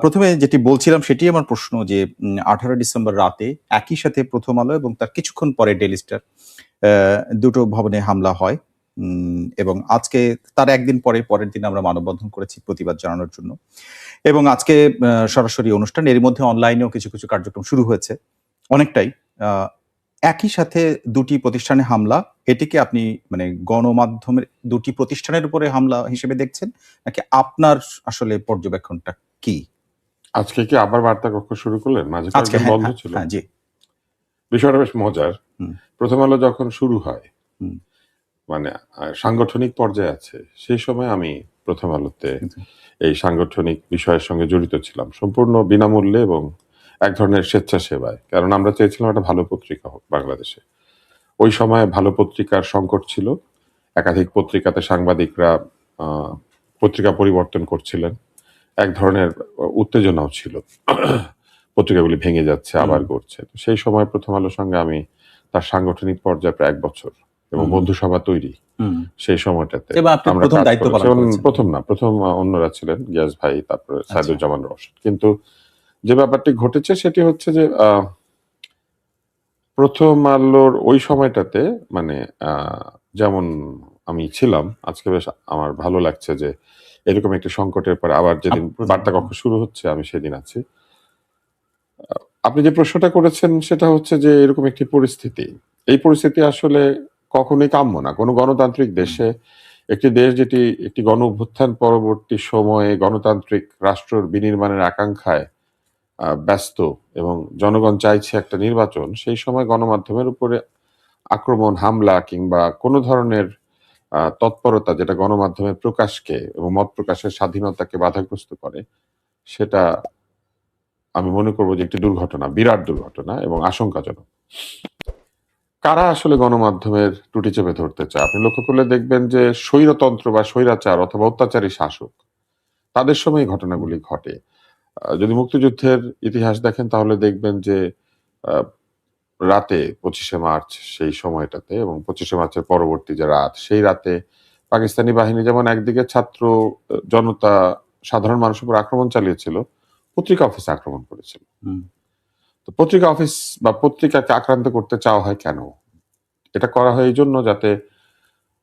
প্রথমে যেটি বলছিলাম সেটি আমার প্রশ্ন যে 18 ডিসেম্বর রাতে একই সাথে প্রথম আলো এবং তার কিছুক্ষণ পরে ডেইলি স্টার দুটো ভবনে হামলা হয়। এবং আজকে তার একদিন পরের দিন আমরা মানববন্ধন করেছি প্রতিবাদ জানানোর জন্য। এবং আজকে সরাসরি অনুষ্ঠান, এর মধ্যে অনলাইনেও কিছু কার্যক্রম শুরু হয়েছে অনেকটাই। একই সাথে দুটি প্রতিষ্ঠানে হামলা, এটিকে আপনি মানে গণমাধ্যমের দুটি প্রতিষ্ঠানের উপরে হামলা হিসেবে দেখছেন, নাকি আপনার আসলে পর্যবেক্ষণটা কি? আজকে কি আবার বার্তা কক্ষ শুরু করলেন? মাঝে কয়েকদিন বন্ধ ছিল। জি। বিষয়টা বেশ মজার। প্রথম আলো যখন শুরু হয়, মানে সাংগঠনিক পর্যায়ে আছে, সেই সময় আমি প্রথম আলোতে এই সাংগঠনিক বিষয়ের সঙ্গে জড়িত ছিলাম সম্পূর্ণ বিনামূল্যে এবং এক ধরনের স্বেচ্ছাসেবায়। কারণ আমরা চেয়েছিলাম একটা ভালো পত্রিকা হোক বাংলাদেশে। ওই সময় ভালো পত্রিকার সংকট ছিল। একাধিক পত্রিকাতে সাংবাদিকরা পত্রিকা পরিবর্তন করছিলেন। এক ধরনের উত্তেজনাও ছিল, পত্রিকাগুলি ভেঙে যাচ্ছে, আবার করছে। সেই সময় প্রথম আলোর সঙ্গে আমি তার সাংগঠনিক পর্যায়ে প্রায় 1 বছর এবং বন্ধুসভা তৈরি, সেই সময়টাতে আমরা প্রথম অন্যরা ছিলেন, গিয়াস ভাই, তারপরে সাইদুজ্জামান রশিদ। কিন্তু যে ব্যাপারটি ঘটেছে সেটি হচ্ছে যে প্রথম আলোর ওই সময়টাতে মানে যেমন আমি ছিলাম, আজকে বেশ আমার ভালো লাগছে যে এরকম একটি সংকটের পরে আবার যেদিন বার্তা কক্ষ শুরু হচ্ছে আমি সেদিন আছি। আপনি যে প্রশ্নটা করেছেন সেটা হচ্ছে যে এরকম একটি পরিস্থিতি, এই পরিস্থিতি আসলে কখনোই কাম্য না কোনো গণতান্ত্রিক দেশে। একটি দেশ যেটি একটি গণ অভ্যুত্থান পরবর্তী সময়ে গণতান্ত্রিক রাষ্ট্র বিনির্মাণের আকাঙ্ক্ষায় ব্যস্ত এবং জনগণ চাইছে একটা নির্বাচন, সেই সময় গণমাধ্যমের উপরে আক্রমণ, হামলা কিংবা কোনো ধরনের তৎপরতা যেটা গণমাধ্যমের প্রকাশকে এবং মত প্রকাশের স্বাধীনতাকে বাধাগ্রস্ত করে, সেটা আমি মনে করবো যে একটি দুর্ঘটনা, বিরাট দুর্ঘটনা এবং আশঙ্কাজনক। কারা আসলে গণমাধ্যমের ত্রুটি চেপে ধরতে চায়? আপনি লক্ষ্য করলে দেখবেন যে স্বৈরতন্ত্র বা স্বৈরাচার অথবা অত্যাচারী শাসক, তাদের সময় ঘটনাগুলি ঘটে। যদি মুক্তিযুদ্ধের ইতিহাস দেখেন তাহলে দেখবেন যে রাতে 25শে মার্চ সেই সময়টাতে এবং 25শে মার্চের পরবর্তী যে রাত, সেই রাতে পাকিস্তানি বাহিনী যেমন একদিকে ছাত্র জনতা সাধারণ মানুষের উপর আক্রমণ চালিয়েছিল, পত্রিকা অফিসে আক্রমণ করেছিল। তো পত্রিকা অফিস বা পত্রিকাকে আক্রান্ত করতে চাওয়া হয় কেন? এটা করা হয় এই জন্য যাতে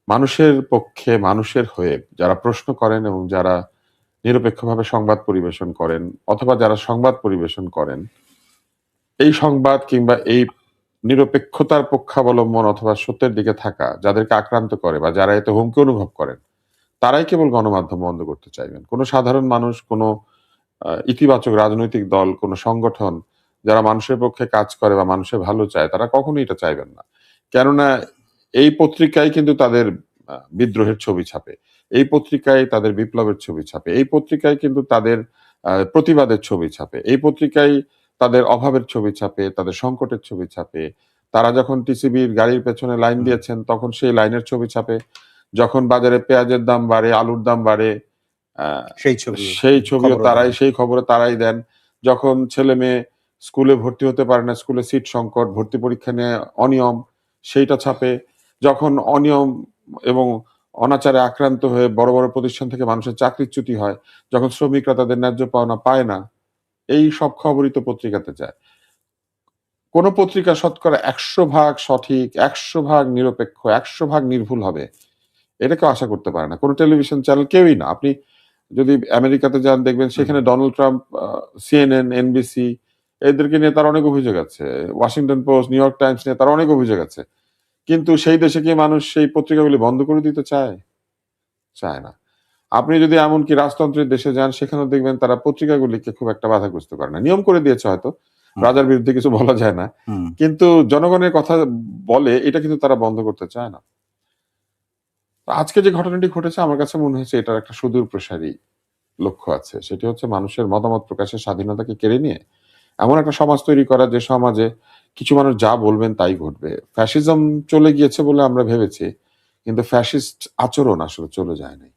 মানুষের পক্ষে, মানুষের হয়ে যারা প্রশ্ন করেন এবং যারা নিরপেক্ষভাবে সংবাদ পরিবেশন করেন অথবা যারা সংবাদ পরিবেশন করেন, এই সংবাদ কিংবা এই নিরপেক্ষতার পক্ষাবলম্বন অথবা সত্যের দিকে থাকা যাদেরকে আক্রান্ত করে বা যারা এতে হুমকি অনুভব করেন, তারাই কেবল গণমাধ্যম বন্ধ করতে চাইবেন। কোনো সাধারণ মানুষ, কোনো ইতিবাচক রাজনৈতিক দল, কোনো সংগঠন যারা মানুষের পক্ষে কাজ করে বা মানুষের ভালো চায়, তারা কখনোই এটা চাইবেন না। কেননা এই পত্রিকায় কিন্তু তাদের বিদ্রোহের ছবি ছাপে, এই পত্রিকায় তাদের বিপ্লবের ছবি ছাপে, এই পত্রিকায় কিন্তু তাদের প্রতিবাদের ছবি ছাপে, এই পত্রিকায় তাদের অভাবের ছবি ছাপে, তাদের সংকটের ছবি ছাপে। তারা যখন টিসিবির গাড়ির পেছনে লাইন দিয়েছেন তখন সেই লাইনের ছবি ছাপে। যখন বাজারে পেঁয়াজের দাম বাড়ে, আলুর দাম বাড়ে, সেই ছবিও তারাই, সেই খবরে তারাই দেন। যখন ছেলে মেয়ে স্কুলে ভর্তি হতে পারে না, স্কুলে সিট সংকট, ভর্তি পরীক্ষা নিয়ে অনিয়ম, সেইটা ছাপে। যখন অনিয়ম এবং অনাচারে আক্রান্ত হয়ে বড় বড় প্রতিষ্ঠান থেকে মানুষের চাকরিচ্যুতি হয়, যখন শ্রমিকরা তাদের ন্যায্য পাওনা পায় না, এই সব খবরই তো পত্রিকাতে যায়। কোন পত্রিকা শতকরা 100% সঠিক, 100% নিরপেক্ষ, 100% নির্ভুল হবে এটা কেউ আশা করতে পারে না, কোনো টেলিভিশন চ্যানেল, কেউই না। আপনি যদি আমেরিকাতে যান দেখবেন সেখানে ডোনাল্ড ট্রাম্প, CNN, NBC এদেরকে নিয়ে তার অনেক অভিযোগ আছে, Washington post, new York Times নিয়ে তার অনেক অভিযোগ আছে। কিন্তু সেই দেশে কি মানুষ সেই পত্রিকাগুলি বন্ধ করে দিতে চায়? চায় না। আপনি যদি এমনকি রাজতন্ত্রের দেশে যান সেখানেও দেখবেন তারা পত্রিকাগুলিকে খুব একটা বাধাগ্রস্ত করে না। নিয়ম করে দিয়েছে হয়তো, রাজার বিরুদ্ধে কিছু বলা যায় না, কিন্তু জনগণের কথা বলে এটা কিন্তু তারা বন্ধ করতে চায় না। আজকে যে ঘটনাটি ঘটেছে আমার কাছে মনে হয়েছে এটার একটা সুদূর প্রসারী লক্ষ্য আছে, সেটি হচ্ছে মানুষের মতামত প্রকাশের স্বাধীনতাকে কেড়ে নিয়ে এমন একটা সমাজ তৈরি করা যে সমাজে কিছু মানুষ যা বলবেন তাই ঘটবে। ফ্যাসিজম চলে গিয়েছে বলে আমরা ভেবেছি, কিন্তু ফ্যাসিস্ট আচরণ আসলে চলে যায় নাই।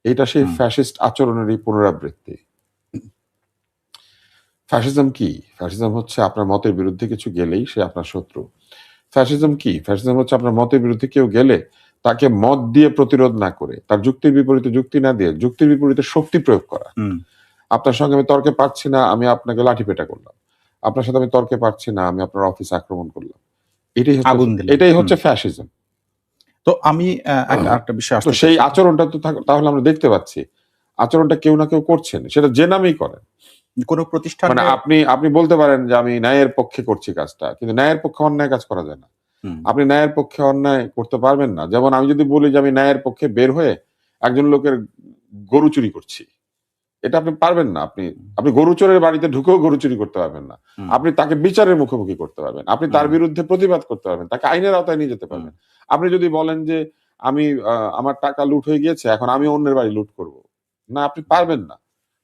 এটা সেই ফ্যাসিস্ট আচরণেরই পুনরাবৃত্তি। ফ্যাসিজম কি? ফ্যাসিজম হচ্ছে আপনার মতের বিরুদ্ধে কিছু গেলেই সে আপনার শত্রু। ফ্যাসিজম কি? ফ্যাসিজম হচ্ছে আপনার মতের বিরুদ্ধে কেউ গেলে তাকে মত দিয়ে প্রতিরোধ না করে, তার যুক্তির বিপরীতে যুক্তি না দিয়ে যুক্তির বিপরীতে শক্তি প্রয়োগ করা। আপনার সঙ্গে আমি তর্কে পারছি না, আমি আপনাকে লাঠিপেটা করলাম। আপনার সাথে আমি তর্কে পারছি না, আমি আপনার অফিস আক্রমণ করলাম। আগুন দিলেন। এটাই হচ্ছে ফ্যাসিজম। তো আমি একটা বিষয় তো আসতে সেই চাই। আচরণটা তো তাহলে আমরা দেখতে পাচ্ছি আচরণটা কেউ না কেউ করছেন, সেটা যে নামেই করেন। কোন মানে প্রতিষ্ঠানে আপনি বলতে পারেন যে আমি ন্যায়ের পক্ষে করছি কাজটা, কিন্তু ন্যায়ের পক্ষে অন্যায় কাজ করা যায় না। হুম, আপনি ন্যায়ের পক্ষে অন্যায় করতে পারবেন না। যেমন আমি যদি বলি যে আমি ন্যায়ের পক্ষে বের হয়ে একজন লোকের গরু চুরি করছি, এটা আপনি পারবেন না। আপনি গরু চোরের বাড়িতে ঢুকেও গরু চুরি করতে পারবেন না। হুম, আপনি তাকে বিচারের মুখোমুখি করতে পারবেন, আপনি তার হুম, বিরুদ্ধে প্রতিবাদ করতে পারবেন, তাকে আইনের আওতায় নিয়ে যেতে হুম, পারবেন। আপনি যদি বলেন যে আমি আমার টাকা লুট হয়ে গিয়েছে, এখন আমি অন্যের বাড়ি লুট করব, না, আপনি পারবেন না।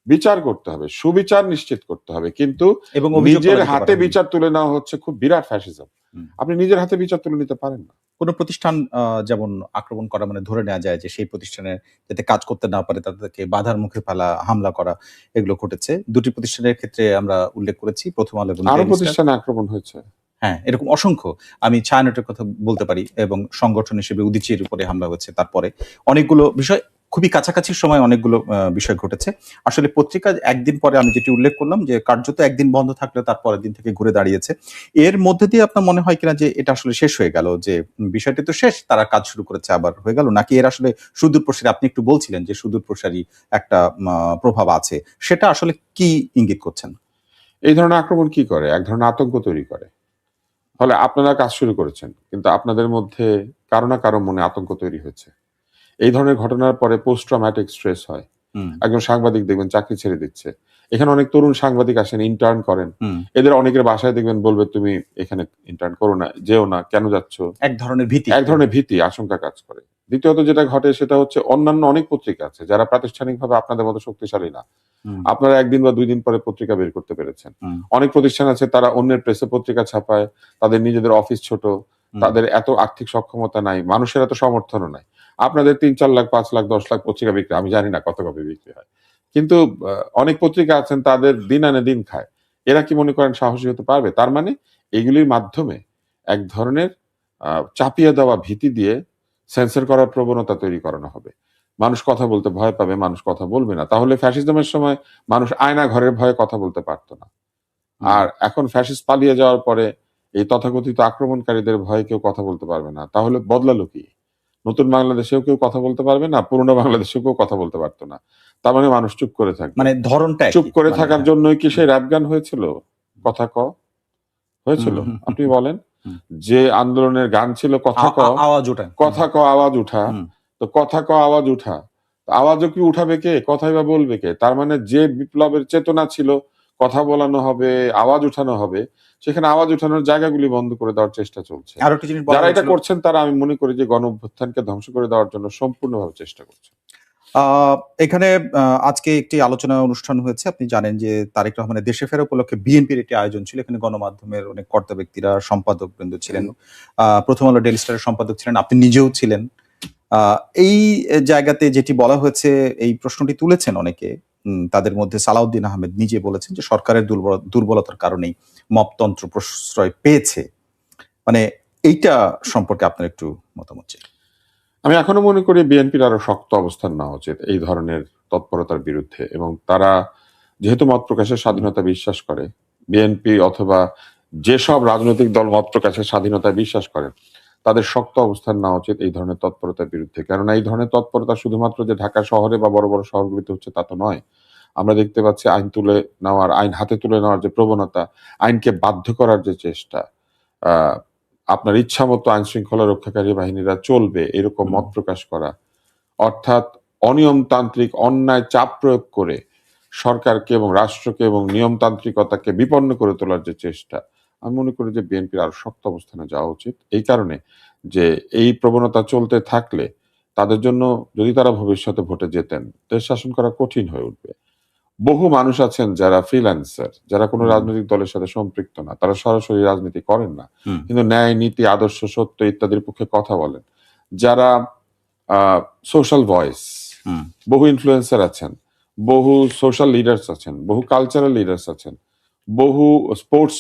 বিচার করতে হবে, সুবিচার নিশ্চিত করতে হবে, কিন্তু এবং অভিযোগ নিজের করা যেতে হাতে পারে। বিচার তুলে নেওয়া হচ্ছে খুব বিরাট ফ্যাসিজম। হুম। আপনি নিজের হাতে বিচার তুলে নিতে পারেন না। কোন প্রতিষ্ঠান যেমন আক্রমণ করা মানে ধরে নেওয়া যায় যে সেই প্রতিষ্ঠানে যাতে কাজ করতে না পারে তাদেরকে বাধার মুখে ফেলা, হামলা করা এগুলো ঘটেছে। ২ টি প্রতিষ্ঠানের ক্ষেত্রে আমরা উল্লেখ করেছি। 'প্রথম আলো' এবং আরো 'ডেইলি স্টার'। প্রতিষ্ঠানে আক্রমণ হয়েছে। হ্যাঁ, এরকম অসংখ্য। আমি ছায়ানটের কথা বলতে পারি এবং সংগঠন হিসেবে উদীচীর উপরে হামলা হয়েছে তারপরে। অনেকগুলো বিষয় খুবই কাছাকাছি সময়ে অনেকগুলো বিষয় ঘটেছে। আসলে পত্রিকা একদিন পরে আমি যেটি উল্লেখ করলাম যে কার্যত একদিন বন্ধ থাকলেও তার পরের দিন থেকে ঘুরে দাঁড়িয়েছে। এর মধ্যে দিয়ে আপনার মনে হয় কিনা যে এটা আসলে শেষ হয়ে গেল? যে বিষয়টি তো শেষ, তারা কাজ শুরু করেছে আবার হয়ে গেল? নাকি এর আসলে সুদূরপ্রসারী, আপনি একটু বলছিলেন যে সুদূরপ্রসারী একটা প্রভাব আছে। সেটা আসলে কি ইঙ্গিত করছেন? এই ধরনের আক্রমণ কি করে? এক ধরনের আতঙ্ক তৈরি করে। ফলে আপনারা কাজ শুরু করেছেন, কিন্তু আপনাদের মধ্যে কারো না কারো মনে আতঙ্ক তৈরি হয়েছে। এই ধরনের ঘটনার পরে পোস্ট ট্রমাটিক স্ট্রেস হয়। হুম, একজন সাংবাদিক দেখবেন চাকরি ছেড়ে দিচ্ছে। এখানে অনেক তরুণ সাংবাদিক আসেন, ইন্টার্ন করেন। হুম। এদের অনেকের বাসায় দেখবেন বলবে, "তুমি এখানে ইন্টার্ন করো না, যেও না, কেন যাচ্ছ?" এক ধরনের ভীতি। এক ধরনের ভীতি, আশঙ্কা কাজ করে। দ্বিতীয়ত যেটা ঘটে সেটা হচ্ছে অন্যান্য অনেক পত্রিকা আছে যারা প্রাতিষ্ঠানিকভাবে আপনাদের মতো শক্তিশালী না। হুম, আপনারা ১ দিন বা ২ দিন পরে পত্রিকা বের করতে পেরেছেন। হুম, অনেক প্রতিষ্ঠান আছে তারা অন্যের প্রেসে পত্রিকা ছাপায়, তাদের নিজেদের অফিস ছোট, হুম। তাদের এত আর্থিক সক্ষমতা নাই, মানুষের এত সমর্থনও নাই। আপনাদের ৩, ৪ লাখ, ৫ লাখ, ১০ লাখ পত্রিকা বিক্রি, আমি জানি না কত কপি বিক্রি হয়। কিন্তু অনেক পত্রিকা আছেন তাদের দিন আনে দিন খায়। এরা কি মনে করেন সাহসী হতে পারবে? তার মানে এগুলির মাধ্যমে এক ধরনের চাপিয়ে দেওয়া ভীতি দিয়ে সেন্সর করার প্রবণতা তৈরি করানো হবে। মানুষ কথা বলতে ভয় পাবে, মানুষ কথা বলবে না। তাহলে ফ্যাসিজমের সময় মানুষ আয়না ঘরের ভয়ে কথা বলতে পারত না। হুম। আর এখন ফ্যাসিস্ট পালিয়ে যাওয়ার পরে এই তথাকথিত আক্রমণকারীদের ভয়ে কেউ কথা বলতে পারবে না। তাহলে বদলালো কি? নতুন বাংলাদেশেও কেউ কথা বলতে পারবে না, পুরনো বাংলাদেশেও কেউ কথা বলতে পারত না। তার মানে মানুষ চুপ করে থাকবে। মানে ধরনটা চুপ একই। করে মানে থাকার হ্যাঁ। জন্যই কি হুম, সেই র‍্যাপ গান হয়েছিল? কথা ক? হুম, হয়েছিল? হুম, হুম, আপনি হুম, বলেন। হুম। যে আন্দোলনের গান ছিল কথা ক, আওয়াজ ওঠা। হুম, কথা ক আওয়াজ উঠা। হুম, তো কথা ক আওয়াজ উঠা। তো আওয়াজও কি উঠাবে কে? কথাই বা বলবে কে? তার মানে যে বিপ্লবের চেতনা ছিল, কথা বলানো হবে, আওয়াজ উঠানো হবে, সেখানে আওয়াজ উঠানোর জায়গাগুলি বন্ধ করে দেওয়ার চেষ্টা চলছে। আরো একটা জিনিস বলা যারা এটা হয়েছিল। করছেন তারা আমি মনে করি যে গণঅভ্যুত্থানকে ধ্বংস করে দেওয়ার জন্য সম্পূর্ণভাবে চেষ্টা করছেন। আ এখানে আজকে একটি আলোচনা অনুষ্ঠান হয়েছে। আপনি জানেন যে তারেক রহমানের দেশে ফেরা উপলক্ষে বিএনপির একটি আয়োজন ছিল। এখানে গণমাধ্যমের অনেক কর্তা ব্যক্তিরা, সম্পাদকবৃন্দ ছিলেন। 'প্রথম আলো', 'ডেইলি স্টারের' সম্পাদক ছিলেন। আপনি নিজেও ছিলেন। আ এই জায়গাতে যেটি বলা হয়েছে, এই প্রশ্নটি তুলেছেন অনেকে। তাদের মধ্যে সালাউদ্দিন আহমেদ নিজে বলেছেন যে সরকারের দুর্বলতার কারণেই মপতন্ত্র প্রশ্রয় পেয়েছে। মানে এইটা সম্পর্কে আপনার একটু মতামত চাই। আমি এখনো মনে করি বিএনপির আরো শক্ত অবস্থান নেওয়া উচিত এই ধরনের তৎপরতার বিরুদ্ধে, এবং তারা যেহেতু মত প্রকাশের স্বাধীনতা বিশ্বাস করে, বিএনপি অথবা যেসব রাজনৈতিক দল মত প্রকাশের স্বাধীনতায় বিশ্বাস করেন, তাদের শক্ত অবস্থান নেওয়া উচিত এই ধরনের তৎপরতার বিরুদ্ধে। কেননা এই ধরনের তৎপরতা শুধুমাত্র যে ঢাকা শহরে বা বড় বড় শহরগুলিতে হচ্ছে তা তো নয়। আমরা দেখতে পাচ্ছি আইন হাতে তুলে নেওয়ার যে প্রবণতা, আইনকে বাধ্য করার যে চেষ্টা, আহ আপনার ইচ্ছামতো আইন শৃঙ্খলা রক্ষাকারী বাহিনীরা চলবে এরকম হুম, মত প্রকাশ করা, অর্থাৎ অনিয়মতান্ত্রিক অন্যায় চাপ প্রয়োগ করে সরকারকে এবং রাষ্ট্রকে এবং নিয়মতান্ত্রিকতাকে বিপন্ন করে তোলার যে চেষ্টা, আমি মনে করি যে বিএনপির আরো শক্ত অবস্থানে যাওয়া উচিত এই কারণে যে এই প্রবণতা চলতে থাকলে তাদের জন্য, যদি তারা ভবিষ্যতে ভোটে যেতেন, দেশ শাসন করা কঠিন হয়ে উঠবে। বহু মানুষ আছেন যারা ফ্রিল্যান্সার, যারা কোনো হুম, রাজনৈতিক দলের সাথে সম্পৃক্ত না, তারা সরাসরি রাজনীতি করেন না, হুম, কিন্তু ন্যায় নীতি আদর্শ সত্য ইত্যাদির পক্ষে কথা বলেন, যারা সোশ্যাল ভয়েস, হুম, বহু ইনফ্লুয়েন্সার আছেন, বহু সোশ্যাল লিডার্স আছেন, বহু কালচারাল লিডার্স আছেন, বহু স্পোর্টস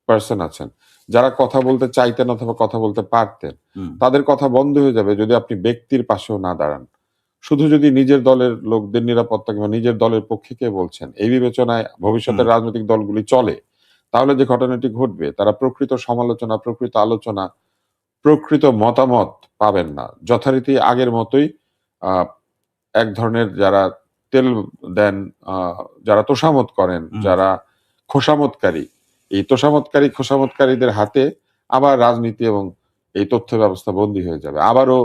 পার্সন আছেন, যারা কথা বলতে চাইতেন অথবা কথা বলতে পারতেন। হুম, তাদের কথা বন্ধ হয়ে যাবে যদি আপনি ব্যক্তির পাশেও না দাঁড়ান, শুধু যদি নিজের দলের লোকদের নিরাপত্তা কিংবা নিজের দলের পক্ষে কে বলছেন এই বিবেচনায় ভবিষ্যতের রাজনৈতিক দলগুলি চলে, তাহলে যে ঘটনাটি ঘটবে তারা প্রকৃত সমালোচনা, প্রকৃত আলোচনা, প্রকৃত মতামত পাবেন না। যথারীতি আগের মতোই আহ এক ধরনের যারা তেল দেন, যারা তোষামত করেন, যারা খোসামতকারী, এই খোসামতকারীদের হাতে আবার রাজনীতি এবং এই তথ্য ব্যবস্থা বন্দী হয়ে যাবে। আবারও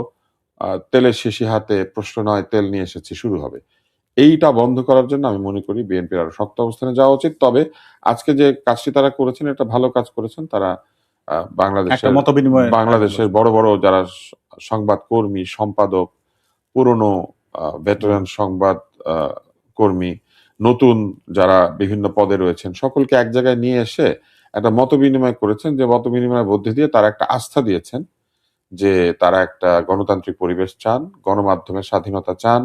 তেলের শিশি হাতে প্রশ্ন নয় তেল নিয়ে এসেছি শুরু হবে। এইটা বন্ধ করার জন্য আমি মনে করি বিএনপির আরো শক্ত অবস্থানে যাওয়া উচিত। তবে আজকে যে কাজটি তারা করেছেন এটা ভালো কাজ করেছেন। তারা বাংলাদেশের বড় বড় যারা সংবাদ কর্মী, সম্পাদক, পুরনো ভেটারান সংবাদ কর্মী, নতুন যারা বিভিন্ন পদে রয়েছেন সকলকে এক জায়গায় নিয়ে এসে একটা মত বিনিময় করেছেন, যে মত বিনিময়ের মধ্যে দিয়ে তারা একটা আস্থা দিয়েছেন যে তারা একটা গণতান্ত্রিক পরিবেশ চান, গণমাধ্যমের স্বাধীনতা চান,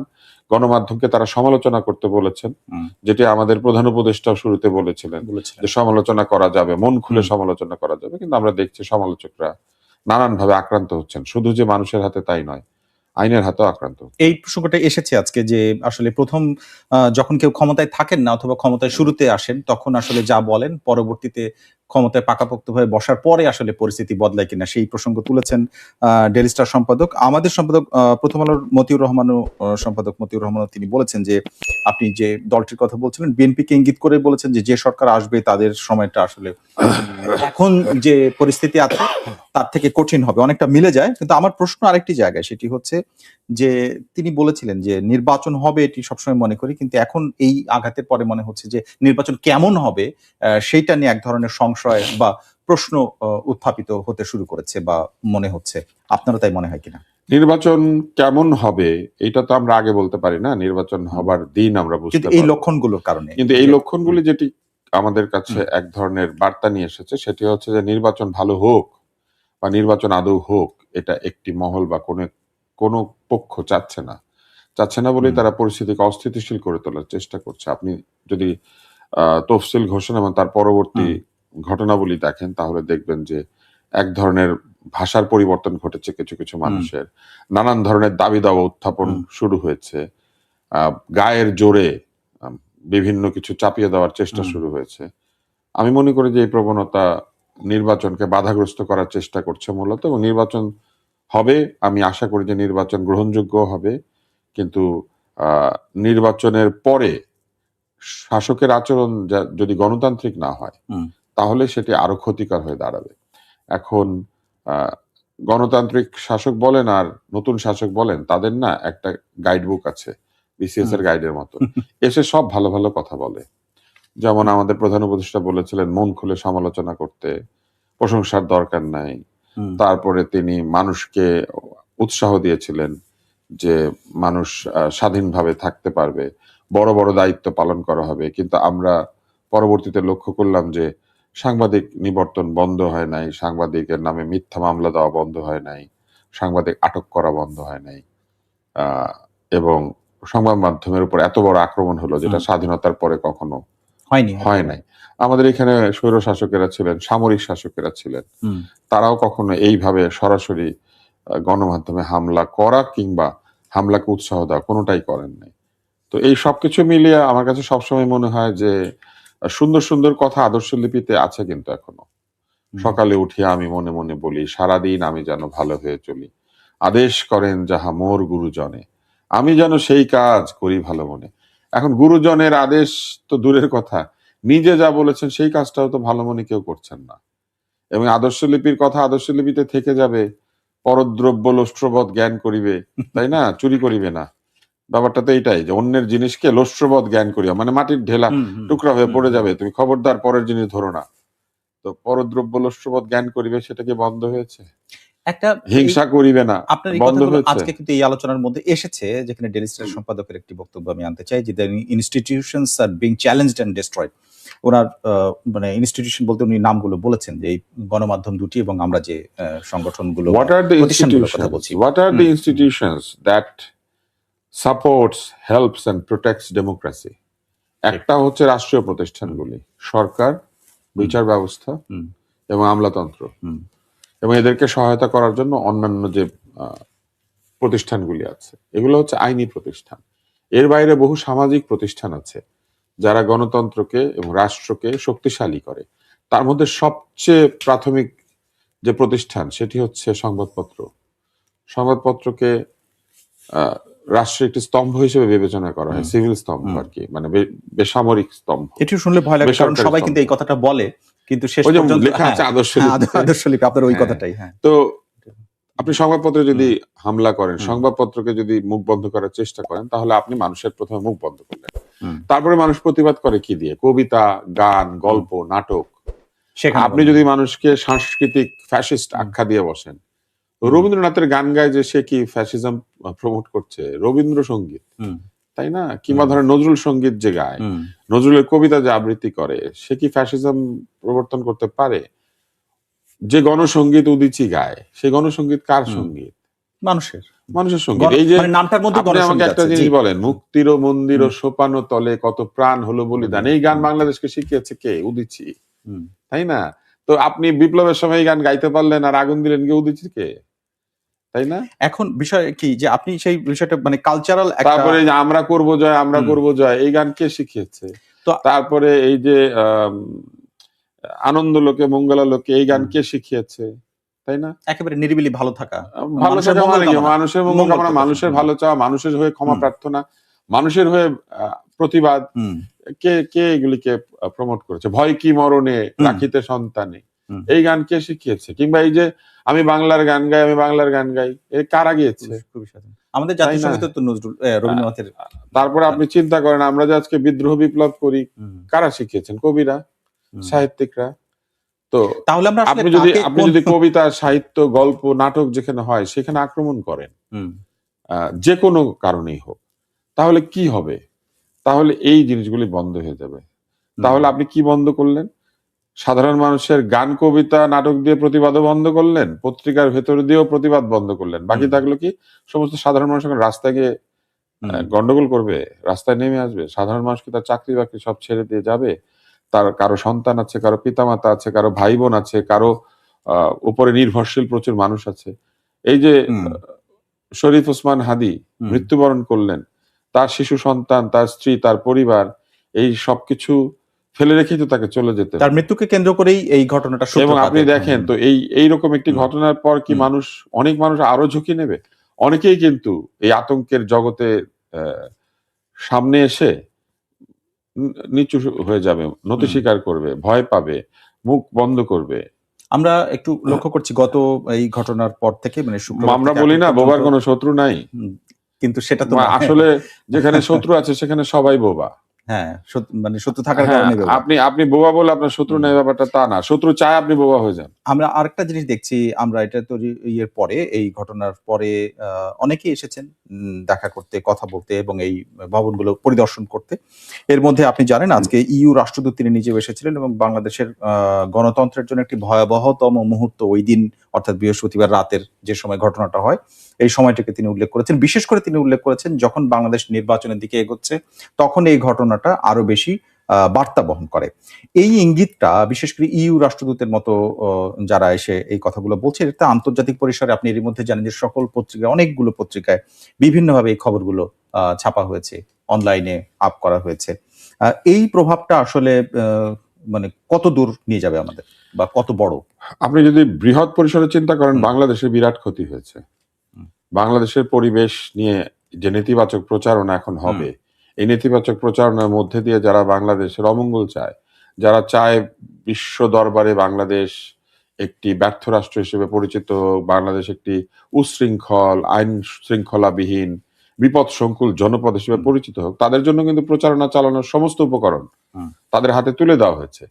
গণমাধ্যমকে তারা সমালোচনা করতে বলেছেন, যেটি আমাদের প্রধান উপদেষ্টাও শুরুতে বলেছিলেন যে সমালোচনা করা যাবে, মন খুলে সমালোচনা করা যাবে। কিন্তু আমরা দেখছি সমালোচকরা নানানভাবে আক্রান্ত হচ্ছেন, শুধু যে মানুষের হাতে তাই নয়, আইনের হাতেও আক্রান্ত। এই প্রসঙ্গটা এসেছে আজকে যে আসলে প্রথম যখন কেউ ক্ষমতায় থাকেন না অথবা ক্ষমতায় শুরুতে আসেন তখন আসলে যা বলেন পরবর্তীতে ক্ষমতায় পাকাপোক্তভাবে বসার পরে আসলে পরিস্থিতি বদলায় কিনা সেই প্রসঙ্গ তুলেছেন ডেইলি স্টার সম্পাদক। আমাদের সম্পাদক প্রথম আলোর মতিউর রহমানও সম্পাদক মতিউর রহমানও তিনি বলেছেন যে আপনি যে দলটির কথা বলছিলেন বিএনপিকে ইঙ্গিত করে বলেছেন যে সরকার আসবে তাদের সময়টা আসলে এখন যে পরিস্থিতি আছে তার থেকে কঠিন হবে, অনেকটা মিলে যায়। কিন্তু আমার প্রশ্ন আরেকটি জায়গায়, সেটি হচ্ছে যে তিনি বলেছিলেন যে নির্বাচন হবে এটি সবসময় মনে করি, কিন্তু এখন এই আঘাতের পরে মনে হচ্ছে যে নির্বাচন কেমন হবে সেইটা নিয়ে এক ধরনের সংশয় বা প্রশ্ন উত্থাপিত হতে শুরু করেছে বা মনে হচ্ছে। আপনারও তাই মনে হয় কিনা? নির্বাচন কেমন হবে এটা তো আমরা আগে বলতে পারি না, নির্বাচন হবার দিন আমরা বুঝতে পারি। এই লক্ষণগুলোর কারণে, কিন্তু এই লক্ষণগুলি যেটি আমাদের কাছে এক ধরনের বার্তা নিয়ে এসেছে সেটি হচ্ছে যে নির্বাচন ভালো হোক বা নির্বাচন আদৌ হোক এটা একটি মহল বা কোনো পক্ষ চাচ্ছে না বলেই তারা পরিস্থিতিকে অস্থিতিশীল করে তোলার চেষ্টা করছে। আপনি যদি তফসিল ঘোষণা এবং তার পরবর্তী ঘটনাবলী দেখেন তাহলে দেখবেন যে এক ধরনের ভাষার পরিবর্তন ঘটেছে কিছু কিছু মানুষের, নানান ধরনের দাবি দাওয়া উত্থাপন শুরু হয়েছে, গায়ের জোরে বিভিন্ন কিছু চাপিয়ে দেওয়ার চেষ্টা শুরু হয়েছে। আমি মনে করি যে এই প্রবণতা নির্বাচনকে বাধাগ্রস্ত করার চেষ্টা করছে মূলত, এবং নির্বাচন হবে, আমি আশা করি যে নির্বাচন গ্রহণযোগ্য হবে, কিন্তু নির্বাচনের পরে শাসকের আচরণ যদি গণতান্ত্রিক না হয় তাহলে সেটি আরো ক্ষতিকর হয়ে দাঁড়াবে। এখন গণতান্ত্রিক শাসক বলেন আর নতুন শাসক বলেন, তাদের না একটা গাইড বুক আছে বিসিএস এর গাইডের মতো, এসে সব ভালো ভালো কথা বলে। যেমন আমাদের প্রধান উপদেষ্টা বলেছিলেন মন খুলে সমালোচনা করতে, প্রশংসার দরকার নাই। তারপরে তিনি মানুষকে উৎসাহ দিয়েছিলেন যে মানুষ স্বাধীনভাবে থাকতে পারবে, বড় বড় দায়িত্ব পালন করা হবে। কিন্তু আমরা পরবর্তীতে লক্ষ্য করলাম যে সাংবাদিক নিবর্তন বন্ধ হয় নাই, সাংবাদিকের নামে মিথ্যা মামলা দেওয়া বন্ধ হয় নাই, সাংবাদিক আটক করা বন্ধ হয় নাই, এবং সংবাদ মাধ্যমের উপর এত বড় আক্রমণ হলো যেটা স্বাধীনতার পরে কখনো হয় নাই। আমাদের এখানে স্বৈর শাসকেরা ছিলেন, সামরিক শাসকেরা ছিলেন, তারাও কখনো এইভাবে সরাসরি গণমাধ্যমে হামলা করা কিংবা হামলাকে উৎসাহ দেওয়া কোনোটাই করেন নাই। তো এই সবকিছু মিলিয়ে আমার কাছে সবসময় মনে হয় যে সুন্দর সুন্দর কথা আদর্শ লিপিতে আছে, কিন্তু এখনো সকালে উঠিয়া আমি মনে মনে বলি সারাদিন আমি যেন ভালো হয়ে চলি, আদেশ করেন যাহা মোর গুরুজনে, আমি যেন সেই কাজ করি ভালো মনে। এখন গুরুজনের আদেশ তো দূরের কথা, নিজে যা বলেছেন সেই কাজটাও তো ভালো মনে কেউ করছেন না। এবং আদর্শ লিপির কথা আদর্শ লিপিতে থেকে যাবে, পরদ্রব্য লোষ্ট্রবৎ জ্ঞান করিবে, তাই না, চুরি করিবে না। ব্যাপারটা তো এইটাই যে অন্যের জিনিসকে লোষ্ট্রবৎ জ্ঞান করিয়া, মানে মাটির ঢেলা টুকরা হয়ে পড়ে যাবে, তুমি খবরদার পরের জিনিস ধরো না। তো পরদ্রব্য লোষ্ট্রবৎ জ্ঞান করিবে সেটা কি বন্ধ হয়েছে? একটা হিংসা করিবে না বন্ধ হয়েছে। আজকে কিন্তু এই আলোচনার মধ্যে এসেছে যেখানে ডেইলি স্টার সম্পাদকের একটি বক্তব্য আমি আনতে চাই যে ইনস্টিটিউশনস আর বিং চ্যালেঞ্জড এন্ড ডিস্ট্রয়েড। ওনার মানে ইনস্টিটিউশন বলতে উনি নামগুলো বলেছেন যে এই গণমাধ্যম দুটি এবং আমরা যে সংগঠনগুলো, what are the institutions that supports, helps and protects democracy? একটা হচ্ছে রাষ্ট্রীয় প্রতিষ্ঠানগুলি, সরকার, বিচার ব্যবস্থা এবং আমলাতন্ত্র, এবং এদেরকে সহায়তা করার জন্য অন্যান্য যে প্রতিষ্ঠানগুলি আছে, এগুলো হচ্ছে আইনি প্রতিষ্ঠান। এর বাইরে বহু সামাজিক প্রতিষ্ঠান আছে যারা গণতন্ত্রকে এবং রাষ্ট্রকে শক্তিশালী করে। তার মধ্যে সবচেয়ে প্রাথমিক যে প্রতিষ্ঠান সেটি হচ্ছে সংবাদপত্র। সংবাদপত্রকে আহ, রাষ্ট্রের একটি স্তম্ভ হিসেবে বিবেচনা করা হয়, সিভিল স্তম্ভ আর কি, মানে বেসামরিক স্তম্ভ, এটি শুনলে ভয় লাগে, কারণ বেসরকারি সবাই কিন্তু স্তম্ভ। এই কথাটা বলে, কিন্তু শেষ ওই যে পর্যন্ত লেখা আছে আদর্শ লিপিতে। আদর্শ লিপি, আপনার ওই হ্যাঁ। কথাটাই। হ্যাঁ, তো আপনি সংবাদপত্রে যদি হামলা করেন, সংবাদপত্রকে যদি মুখ বন্ধ করার চেষ্টা করেন, তাহলে আপনি মানুষের প্রথমে মুখ বন্ধ করলেন। তারপরে মানুষ প্রতিবাদ করে কি দিয়ে? কবিতা, গান, গল্প, নাটক। সেখানে আপনি যদি মানুষকে সাংস্কৃতিক ফ্যাসিস্ট আখ্যা দিয়ে বসেন, রবীন্দ্রনাথের গান গায় যে সে কি ফ্যাসিজম প্রমোট করছে? রবীন্দ্রসঙ্গীত, তাই না? কিংবা ধরেন নজরুল সঙ্গীত যে গায়, নজরুলের কবিতা যে আবৃত্তি করে, সে কি ফ্যাসিজম প্রবর্তন করতে পারে? যে গণসঙ্গীত উদীচী গায়, সেই গণসঙ্গীত কার সঙ্গীত? মানুষের মানুষের সঙ্গীত। এই যে মানে নামটার মধ্যে আপনি আমাকে একটা জিনিস বলেন, মুক্তির মন্দির ও সোপানো তলে কত প্রাণ হলো বলিদান, এই গান বাংলাদেশকে শিখিয়েছে কে? উদীচী, তাই না? তো আপনি বিপ্লবের সময় এই গান গাইতে পারলেন আর আগুন দিলেন কে? উদীচী কে, তাই না? এখন বিষয় কি যে আপনি সেই বিষয়টা মানে কালচারাল, তারপরে যে আমরা করব জয়, আমরা করব জয়, এই গান কে শিখিয়েছে? তো তারপরে এই যে আনন্দ লোকে মঙ্গলা লোকে, এই গান কে শিখিয়েছে, তাই না? একেবারে নিরিবিলি ভালো থাকা, ভালো থাকা মানে কি? মানুষের মঙ্গল কামনা, মানুষের ভালো চাওয়া, মানুষের হয়ে ক্ষমা প্রার্থনা, মানুষের হয়ে প্রতিবাদ। কে কে এগুলিকে প্রমোট করেছে? ভয় কি মরণে রাখিতে সন্তানে, এই গান কে শিখিয়েছে? কিংবা এই যে আমি বাংলার গান গাই, আমি বাংলার গান গাই, এ কারা গিয়েছে? আমাদের জাতীয় সঙ্গীত তো নজরুল, রবীন্দ্রনাথের। তারপরে আপনি চিন্তা করেন, আমরা যে আজকে বিদ্রোহ বিপ্লব করি, কারা শিখিয়েছেন? কবিরা, সাহিত্যিকরা। তো তাহলে আপনি যদি কবিতা, সাহিত্য, গল্প, নাটক যেখানে হয় সেখানে আক্রমণ করেন, যে কোনো কারণেই হোক, তাহলে কি হবে? তাহলে এই জিনিসগুলি বন্ধ হয়ে যাবে। তাহলে আপনি কি বন্ধ করলেন? সাধারণ মানুষের গান, কবিতা, নাটক দিয়ে প্রতিবাদও বন্ধ করলেন, পত্রিকার ভেতর দিয়েও প্রতিবাদ বন্ধ করলেন। বাকি থাকলো কি? সমস্ত সাধারণ মানুষ এখন রাস্তায় গিয়ে গন্ডগোল করবে, রাস্তায় নেমে আসবে। সাধারণ মানুষ কি তার চাকরি বাকরি সব ছেড়ে দিয়ে যাবে? তার কারো সন্তান আছে, কারো পিতামাতা আছে, কারো ভাই বোন আছে, কারো উপরে নির্ভরশীল প্রচুর মানুষ আছে। এই যে শরীফ ওসমান হাদি মৃত্যুবরণ করলেন, তার শিশু সন্তান, তার স্ত্রী, তার পরিবার, এই সবকিছু ফেলে রেখেই তো তাকে চলে যেতে, তার মৃত্যুকে কেন্দ্র করেই এই ঘটনাটা। এবং আপনি দেখেন তো এইরকম একটি ঘটনার পর কি মানুষ, অনেক মানুষ আরো ঝুঁকি নেবে। অনেকেই কিন্তু এই আতঙ্কের জগতে সামনে এসে নিচু হয়ে যাবে, নতি স্বীকার করবে, ভয় পাবে, মুখ বন্ধ করবে। আমরা একটু লক্ষ্য করছি গত এই ঘটনার পর থেকে, মানে আমরা বলি না বোবার কোনো শত্রু নাই, কিন্তু সেটা তো আসলে যেখানে শত্রু আছে সেখানে সবাই বোবা। হ্যাঁ, মানে শত্রু থাকার কারণে আপনি বোবা বলে আপনার শত্রু নেই, ব্যাপারটা তা না। শত্রু চায় আপনি বোবা হয়ে যান। আমরা আরেকটা জিনিস দেখছি, আমরা এটা তো ইয়ের পরে, এই ঘটনার পরে অনেকেই এসেছেন দেখা করতে, কথা বলতে এবং এই ভবনগুলো পরিদর্শন করতে। এর মধ্যে আপনি জানেন আজকে ইইউ রাষ্ট্রদূত তিনি নিজেও এসেছিলেন এবং বাংলাদেশের গণতন্ত্রের জন্য একটি ভয়াবহতম মুহূর্ত ওই দিন, অর্থাৎ বৃহস্পতিবার রাতের যে সময় ঘটনাটা হয়, এই সময়টাকে তিনি উল্লেখ করেছেন। বিশেষ করে তিনি উল্লেখ করেছেন যখন বাংলাদেশ নির্বাচনের দিকে এগোচ্ছে তখন এই ঘটনাটা আরো বেশি বার্তা বহন করে। এই ইঙ্গিতটা বিশেষ করে ইইউ রাষ্ট্রদূতের মতো যারা এসে এই কথাগুলো বলছে, এটা আন্তর্জাতিক পরিসরে আপনি এর মধ্যে জানেন যে সকল পত্রিকায়, অনেকগুলো পত্রিকায় বিভিন্নভাবে এই খবরগুলো ছাপা হয়েছে, অনলাইনে আপ করা হয়েছে। এই প্রভাবটা আসলে মানে কত দূর নিয়ে যাবে আমাদের, বা কত বড়? আপনি যদি বৃহৎ পরিসরে চিন্তা করেন, বাংলাদেশের বিরাট ক্ষতি হয়েছে। বাংলাদেশের পরিবেশ নিয়ে যে নেতিবাচক প্রচারণা এখন হবে, এই নেতিবাচক প্রচারণার মধ্যে দিয়ে যারা বাংলাদেশের অমঙ্গল চায়, যারা চায় বিশ্ব দরবারে বাংলাদেশ একটি ব্যর্থ রাষ্ট্র হিসেবে পরিচিত, বাংলাদেশ একটি উশৃঙ্খল, আইন শৃঙ্খলাবিহীন, বিপদ সংকুল জনপদ হিসেবে পরিচিত হোক, তাদের জন্য কিন্তু প্রচারণা চালানোর সমস্ত উপকরণ তাদের হাতে তুলে দেওয়া হয়েছে।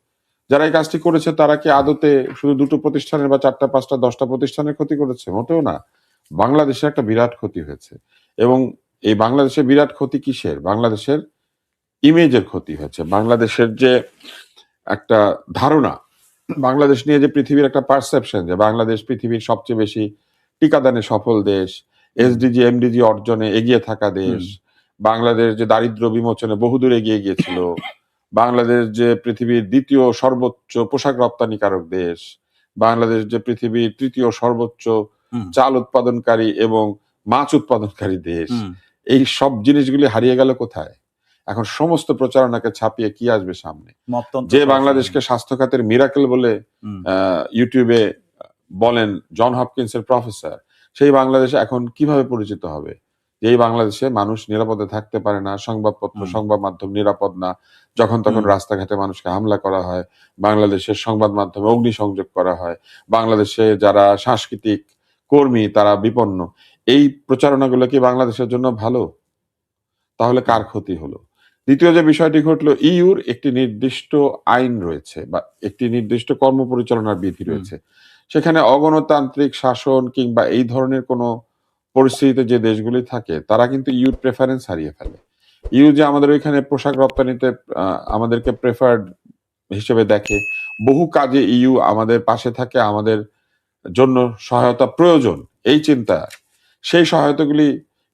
যারা এই কাজটি করেছে তারা কি আদতে শুধু দুটো প্রতিষ্ঠানের বা 4টা 5টা 10টা প্রতিষ্ঠানের ক্ষতি করেছে? মোটেও না। বাংলাদেশের একটা বিরাট ক্ষতি হয়েছে। এবং এই বাংলাদেশের বিরাট ক্ষতি কিসের? বাংলাদেশের ইমেজের ক্ষতি হয়েছে। বাংলাদেশের যে একটা ধারণা, বাংলাদেশ নিয়ে যে পৃথিবীর একটা পারসেপশন, যে বাংলাদেশ পৃথিবীর সবচেয়ে বেশি টিকাদানে সফল দেশ, এসডিজি এমডিজি অর্জনে এগিয়ে থাকা দেশ, বাংলাদেশ যে দারিদ্র বিমোচনে বহুদূর এগিয়ে গিয়েছিল, বাংলাদেশ যে পৃথিবীর 2য় সর্বোচ্চ পোশাক রপ্তানিকারক দেশ, বাংলাদেশ যে পৃথিবীর 3য় সর্বোচ্চ চাল উৎপাদনকারী এবং মাছ উৎপাদনকারী দেশ, হুম, এই সব জিনিসগুলি হারিয়ে গেল কোথায়? এখন সমস্ত প্রচারণাকে ছাপিয়ে কি আসবে সামনে? মততন্ত্র যে সরাসরি। বাংলাদেশকে স্বাস্থ্য খাতের মিরাকেল বলে হুম, ইউটিউবে বলেন জন হপকিন্সের প্রফেসর, সেই বাংলাদেশ এখন কিভাবে পরিচিত হবে? যে এই বাংলাদেশে মানুষ নিরাপদে থাকতে পারে না, সংবাদপত্র হুম, সংবাদ মাধ্যম নিরাপদ না, যখন তখন হুম, রাস্তাঘাটে মানুষকে হামলা করা হয়, বাংলাদেশের সংবাদ মাধ্যমে অগ্নিসংযোগ করা হয়, বাংলাদেশে যারা সাংস্কৃতিক কর্মী তারা বিপন্ন। এই প্রচারণাগুলো কি বাংলাদেশের জন্য ভালো? তাহলে হুম, কার ক্ষতি হলো? দ্বিতীয় যে বিষয়টি ঘটলো, ইউর একটি নির্দিষ্ট আইন রয়েছে বা একটি নির্দিষ্ট কর্মপরিচালনার বিধি হুম, রয়েছে। সেখানে অগণতান্ত্রিক শাসন কিংবা এই ধরনের কোনো পরিস্থিতিতে যে দেশগুলি থাকে তারা কিন্তু ইউর প্রেফারেন্স হারিয়ে ফেলে। ইউ যে আমাদের ওইখানে পোশাক রপ্তানিতে আমাদেরকে প্রেফার্ড হিসেবে দেখে, বহু কাজে ইউ আমাদের পাশে থাকে, আমাদের জন্য সহায়তা প্রয়োজন এই চিন্তা, সেই সহায়তাগুলি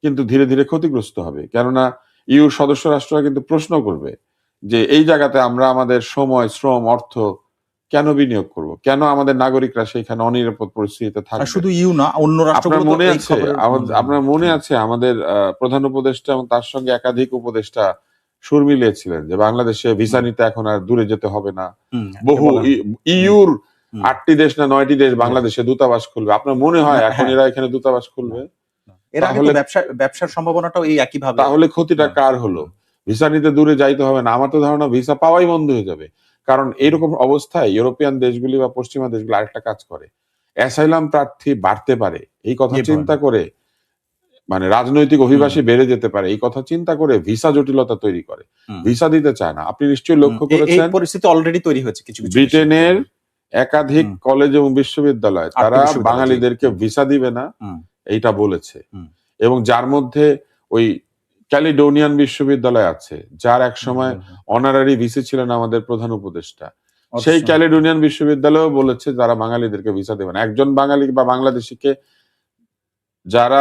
কিন্তু ধীরে ধীরে ক্ষতিগ্রস্ত হবে। কেননা ইউর সদস্য রাষ্ট্ররা কিন্তু প্রশ্ন করবে যে এই জায়গাতে আমরা আমাদের সময়, শ্রম, অর্থ কেন বিনিয়োগ করব? কেন আমাদের নাগরিকরা সেখানে অনিরাপদ পরিস্থিতিতে আর থাকবে? শুধু ইউ না, অন্য আপনার রাষ্ট্রগুলো তো মনে এই আছে খবরের আপনার মনে আছে আমাদের প্রধান উপদেষ্টা এবং তার সঙ্গে একাধিক উপদেষ্টা সুর মিলিয়েছিলেন যে বাংলাদেশে ভিসা হুম, নিতে এখন আর দূরে যেতে হবে না। হুম, বহু বলা হয়। হুম, ইউর হুম, ৮টি দেশ না ৯টি দেশ জি, বাংলাদেশে দূতাবাস খুলবে। আপনার মনে হয় এখন হ্যাঁ, এরা এখানে দূতাবাস না, খুলবে? না। এর আগে তো তাহলে ব্যবসার সম্ভাবনাটাও এই একইভাবে। তাহলে ক্ষতিটা হ্যাঁ, কার হলো? ভিসা নিতে দূরে যাইতে হবে না। আমার তো ধারণা ভিসা পাওয়াই বন্ধ হয়ে যাবে। কারণ হুম, এরকম অবস্থায় ইউরোপিয়ান দেশগুলি বা পশ্চিমা দেশগুলো আরেকটা কাজ করে। অ্যাসাইলাম প্রার্থী বাড়তে পারে। এই কথা এ চিন্তা ধরনের। করে মানে রাজনৈতিক হুম, অভিবাসী বেড়ে যেতে পারে। এই কথা চিন্তা করে ভিসা জটিলতা তৈরি করে। হুম, ভিসা দিতে চায় না। আপনি নিশ্চয়ই হুম। লক্ষ্য এই করেছেন পরিস্থিতি অলরেডি তৈরি হয়েছে কিছু, কিছু দেশে। ব্রিটেনের হুম, একাধিক হুম। কলেজ এবং বিশ্ববিদ্যালয় ৮ টি তারা বিশ্ববিদ্যালয়, জি। বাঙালিদেরকে হুম, ভিসা দিবে না হুম, এইটা বলেছে। হুম, এবং যার মধ্যে ওই ক্যালিডোনিয়ান বিশ্ববিদ্যালয় আছে, যার হুম, একসময় হুম, হুম। অনারারি ভিসি ছিলেন আমাদের প্রধান উপদেষ্টা। সেই অথচ ক্যালিডোনিয়ান বিশ্ববিদ্যালয়ও বলেছে যারা বাঙালিদেরকে ভিসা দেবে না। একজন বাঙালি বা বাংলাদেশীকে যারা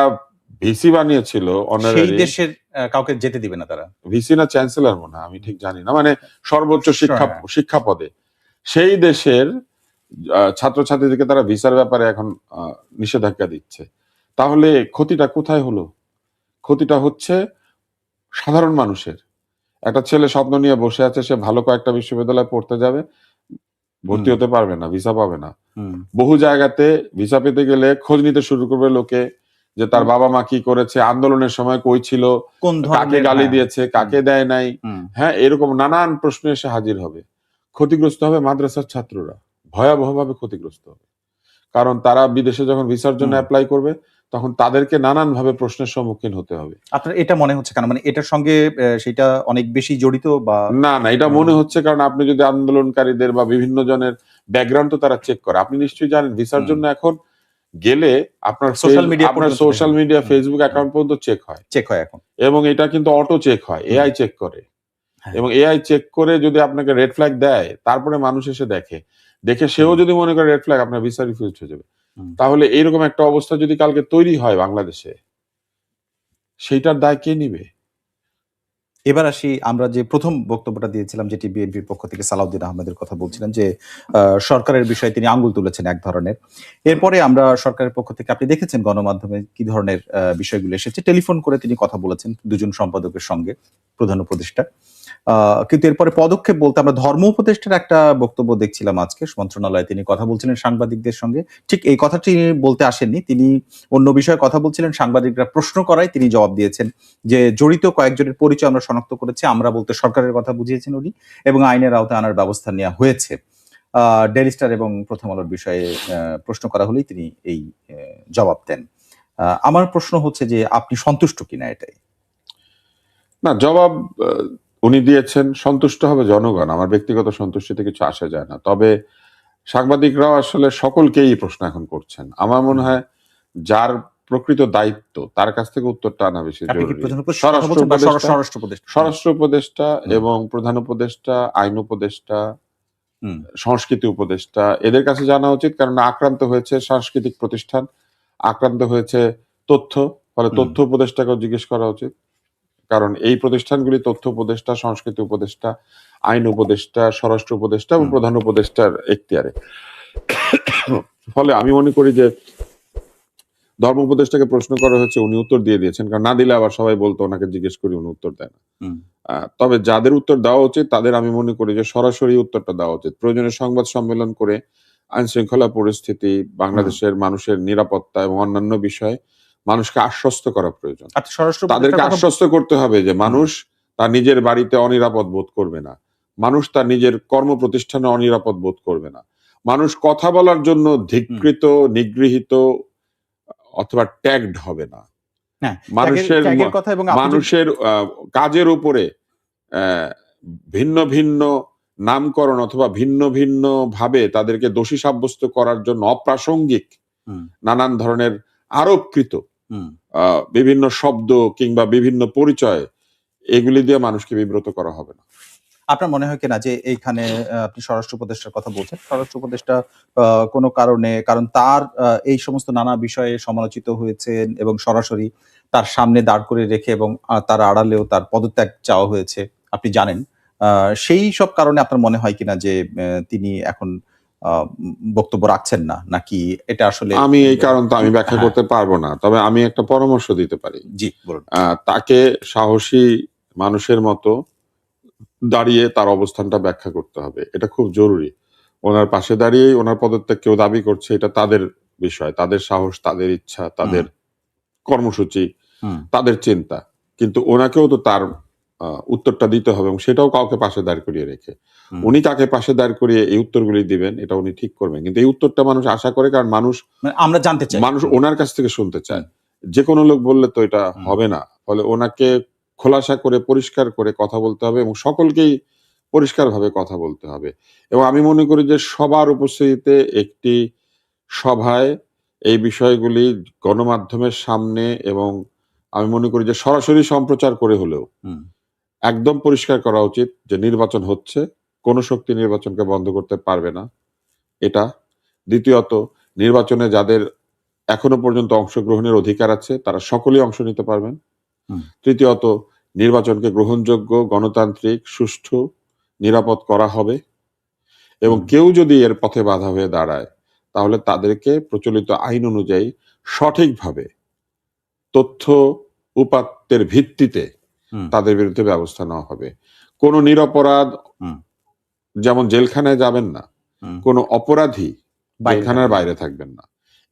ভিসি বানিয়েছিল সেই অনারারি, দেশের কাউকে যেতে দিবে না তারা। ভিসি না চ্যান্সেলর মনে হয়, আমি ঠিক জানি না, মানে সর্বোচ্চ হ্যাঁ। শিক্ষা পদে সেই দেশের ছাত্রছাত্রীদেরকে তারা ভিসার ব্যাপারে এখন নিষেধাজ্ঞা দিচ্ছে। তাহলে ক্ষতিটা কোথায় হলো? ক্ষতিটা হচ্ছে সাধারণ মানুষের। একটা ছেলে স্বপ্ন নিয়ে বসে আছে, সে ভালো কয়েকটা বিশ্ববিদ্যালয়ে পড়তে যাবে, ভর্তি হুম, হতে পারবে না, ভিসা পাবে না। হুম, বহু জায়গাতে ভিসা পেতে গেলে খোঁজ নিতে শুরু করবে লোকে যে তার হুম। বাবা মা কি করেছে, আন্দোলনের সময় কই ছিল, কোন কাকে ধরনের, গালি হ্যাঁ। দিয়েছে, হুম, কাকে দেয় নাই। হুম, হ্যাঁ, এরকম নানান প্রশ্ন এসে হাজির হবে। ক্ষতিগ্রস্ত হবে মাদ্রাসার ছাত্ররা, ভয়াবহভাবে ক্ষতিগ্রস্ত হবে। কারণ তারা বিদেশে যখন ভিসার জন্য হুম। এপ্লাই করবে তখন তাদেরকে নানানভাবে প্রশ্নের সম্মুখীন হতে হবে। আপনার এটা মনে হচ্ছে কেন? মানে এটার সঙ্গে সেইটা অনেক বেশি জড়িত বা না, না, এটা আ মনে হচ্ছে কারণ আপনি যদি আন্দোলনকারীদের বা বিভিন্ন জনের ব্যাকগ্রাউন্ড তো তারা চেক করে। আপনি নিশ্চয়ই জানেন ভিসার হুম। জন্য এখন গেলে সোশ্যাল মিডিয়া আপনার পর্যন্ত সোশ্যাল মিডিয়া, হুম, Facebook হুম। অ্যাকাউন্ট পর্যন্ত চেক হয়। চেক হয় এখন। এবং এটা কিন্তু অটো চেক হয়। হুম, এআই চেক করে। হ্যাঁ। এবং এআই চেক করে যদি আপনাকে রেড ফ্ল্যাগ দেয়, তারপরে মানুষ এসে দেখে। দেখে সেও হুম, যদি মনে করে রেড ফ্ল্যাগ, আপনার ভিসা রিফিউজড হয়ে যাবে। হুম। তাহলে এইরকম একটা অবস্থা যদি কালকে তৈরি হয় বাংলাদেশে, সেইটার দায় কে নিবে? এবার আসি, আমরা যে ১ম বক্তব্যটা দিয়েছিলাম যেটি বিএনপির পক্ষ থেকে সালাউদ্দিন আহমেদের কথা বলছিলেন যে সরকারের বিষয়ে তিনি আঙ্গুল তুলেছেন এক ধরনের। এরপরে আমরা সরকারের পক্ষ থেকে আপনি দেখেছেন গণমাধ্যমে কি ধরনের বিষয়গুলো এসেছে। টেলিফোন করে তিনি কথা বলেছেন ২ জন সম্পাদকের সঙ্গে, প্রধান উপদেষ্টা। কিন্তু এরপরে পদক্ষেপ বলতে আমরা ধর্ম উপদেষ্টার একটা বক্তব্য দেখছিলাম আজকে মন্ত্রণালয়ে, তিনি কথা বলছিলেন সাংবাদিকদের সঙ্গে। ঠিক এই কথাটি তিনি বলতে আসেননি। তিনি অন্য বিষয়ে কথা বলছিলেন। সাংবাদিকরা প্রশ্ন করায় তিনি জবাব দিয়েছেন যে জড়িত কয়েকজনের পরিচয় আমরা শনাক্ত করেছি। আমরা বলতে সরকারের কথা বুঝিয়েছেন উনি, এবং আইনের আওতায় আনার ব্যবস্থা নেওয়া হয়েছে। ডেইলি স্টার এবং প্রথম আলোর বিষয়ে প্রশ্ন করা হলেই তিনি এই জবাব দেন। আমার প্রশ্ন হচ্ছে যে আপনি সন্তুষ্ট কিনা এটাই? না, জবাব আ উনি দিয়েছেন, সন্তুষ্ট হবে জনগণ। আমার ব্যক্তিগত সন্তুষ্টিতে কিছু আসে যায় না। তবে সাংবাদিকরাও আসলে সকলকেই এই প্রশ্ন এখন করছেন। আমার মনে হুম। হয় যার প্রকৃত দায়িত্ব তার কাছ থেকে উত্তরটা আনা বেশি আপনি কি জরুরি। প্রধান উপদেষ্টার কথা স্বরাষ্ট্র বলছেন বা উপদেষ্টা, স্বরাষ্ট্র উপদেষ্টা? হুম, স্বরাষ্ট্র উপদেষ্টা হুম, এবং প্রধান উপদেষ্টা, আইন উপদেষ্টা, হুম, সংস্কৃতি উপদেষ্টা এদের কাছে জানা উচিত, কারণ আক্রান্ত হয়েছে সাংস্কৃতিক প্রতিষ্ঠান, আক্রান্ত হয়েছে তথ্য। ফলে হুম, তথ্য উপদেষ্টাকেও জিজ্ঞেস করা উচিত। কারণ এই প্রতিষ্ঠানগুলি তথ্য উপদেষ্টা, সংস্কৃতি উপদেষ্টা, আইন উপদেষ্টা, স্বরাষ্ট্র উপদেষ্টা এবং হুম, প্রধান উপদেষ্টার এখতিয়ারে। ফলে আমি মনে করি যে ধর্ম উপদেষ্টাকে প্রশ্ন করা হয়েছে, উনি উত্তর দিয়ে দিয়েছেন, কারণ না দিলে আবার সবাই বলতো ওনাকে জিজ্ঞেস করি, উনি উত্তর দেন না। হুম, তবে যাদের উত্তর দেওয়া উচিত তাদের আমি মনে করি যে সরাসরি উত্তরটা দেওয়া উচিত। প্রয়োজনে সংবাদ সম্মেলন করে আইন শৃঙ্খলা পরিস্থিতি, হুম। বাংলাদেশের মানুষের নিরাপত্তা এবং অন্যান্য বিষয়ে মানুষকে আশ্বস্ত করা প্রয়োজন। আচ্ছা, স্বরাষ্ট্র তাদেরকে উপদেষ্টার কথা আশ্বস্ত করতে হবে যে হুম, মানুষ তার নিজের বাড়িতে অনিরাপদ বোধ করবে না, মানুষ তার নিজের কর্মপ্রতিষ্ঠানে অনিরাপদ বোধ করবে না, মানুষ কথা বলার জন্য হুম। ধিক্কৃত, নিগৃহীত অথবা ট্যাগড হবে না। হ্যাঁ, মানুষের ত্যাগের কথা এবং আপনি যে মানুষের কাজের উপরে ভিন্ন ভিন্ন নামকরণ অথবা ভিন্ন ভিন্ন ভাবে তাদেরকে দোষী সাব্যস্ত করার জন্য অপ্রাসঙ্গিক হুম, নানান ধরনের আরোপকৃত হুম। বিভিন্ন শব্দ কিংবা বিভিন্ন পরিচয়, এগুলি দিয়ে মানুষকে বিব্রত করা হবে না। আপনার মনে হয় কিনা যে এইখানে আপনি স্বরাষ্ট্র উপদেষ্টার কথা বলছেন। স্বরাষ্ট্র উপদেষ্টা কোনো কারণে কারণ তার এই সমস্ত নানা বিষয়ে সমালোচিত হয়েছেন এবং সরাসরি তার সামনে দাঁড় করে রেখে এবং তার আড়ালেও তার পদত্যাগ চাওয়া হয়েছে। আপনি জানেন। আ সেই সব কারণে আপনার মনে হয় কিনা যে তিনি এখন বক্তব্য রাখছেন না? নাকি এটা আসলে আমি এই কারণটা আমি ব্যাখ্যা হ্যাঁ, করতে পারবো না। তবে আমি একটা পরামর্শ দিতে পারি। জি বলুন। তাকে সাহসী মানুষের মতো দাঁড়িয়ে তার অবস্থানটা ব্যাখ্যা করতে হবে। এটা খুব জরুরি। ওনার পাশে দাঁড়িয়েই ওনার পদত্যাগ কেউ দাবি করছে, এটা তাদের বিষয়। তাদের সাহস, তাদের ইচ্ছা, হুম, তাদের কর্মসূচি, হুম, তাদের চিন্তা। কিন্তু ওনাকেও তো তার উত্তরটা দিতে হবে এবং সেটাও কাউকে পাশে দাঁড় করিয়ে রেখে। হুম। উনি কাকে পাশে দাঁড় করিয়ে এই উত্তরগুলি দিবেন এটা উনি ঠিক করবেন। কিন্তু এই উত্তরটা মানুষ আশা করে, কারণ মানুষ মানে আমরা জানতে চাই। মানুষ হুম, ওনার কাছ থেকে শুনতে হুম, চায়। যেকোনো লোক বললে তো এটা হুম, হবে না। ফলে ওনাকে খোলাসা করে পরিষ্কার করে কথা বলতে হবে এবং সকলকেই পরিষ্কারভাবে কথা বলতে হবে। এবং আমি মনে করি যে সবার উপস্থিতিতে একটি সভায় এই বিষয়গুলি গণমাধ্যমের সামনে এবং আমি মনে করি যে সরাসরি সম্প্রচার করে হলেও হুম, একদম পরিষ্কার করা উচিত যে নির্বাচন হচ্ছে। কোন শক্তি নির্বাচনকে বন্ধ করতে পারবে না। এটা। দ্বিতীয়ত, নির্বাচনে যাদের এখনো পর্যন্ত অংশগ্রহণের অধিকার আছে তারা সকলেই অংশ নিতে পারবেন। হুম, তৃতীয়ত, নির্বাচনকে গ্রহণযোগ্য, গণতান্ত্রিক, সুষ্ঠু, নিরাপদ করা হবে এবং হুম, কেউ যদি এর পথে বাধা হয়ে দাঁড়ায় তাহলে তাদেরকে প্রচলিত আইন অনুযায়ী সঠিকভাবে তথ্য উপাত্তের ভিত্তিতে হুম, তাদের বিরুদ্ধে ব্যবস্থা নেওয়া হবে। কোন নিরপরাধ হুম, যেমন জেলখানায় যাবেন না, হুম। কোন অপরাধী বাইরে জেলখানার থাকবেন না। বাইরে থাকবেন না।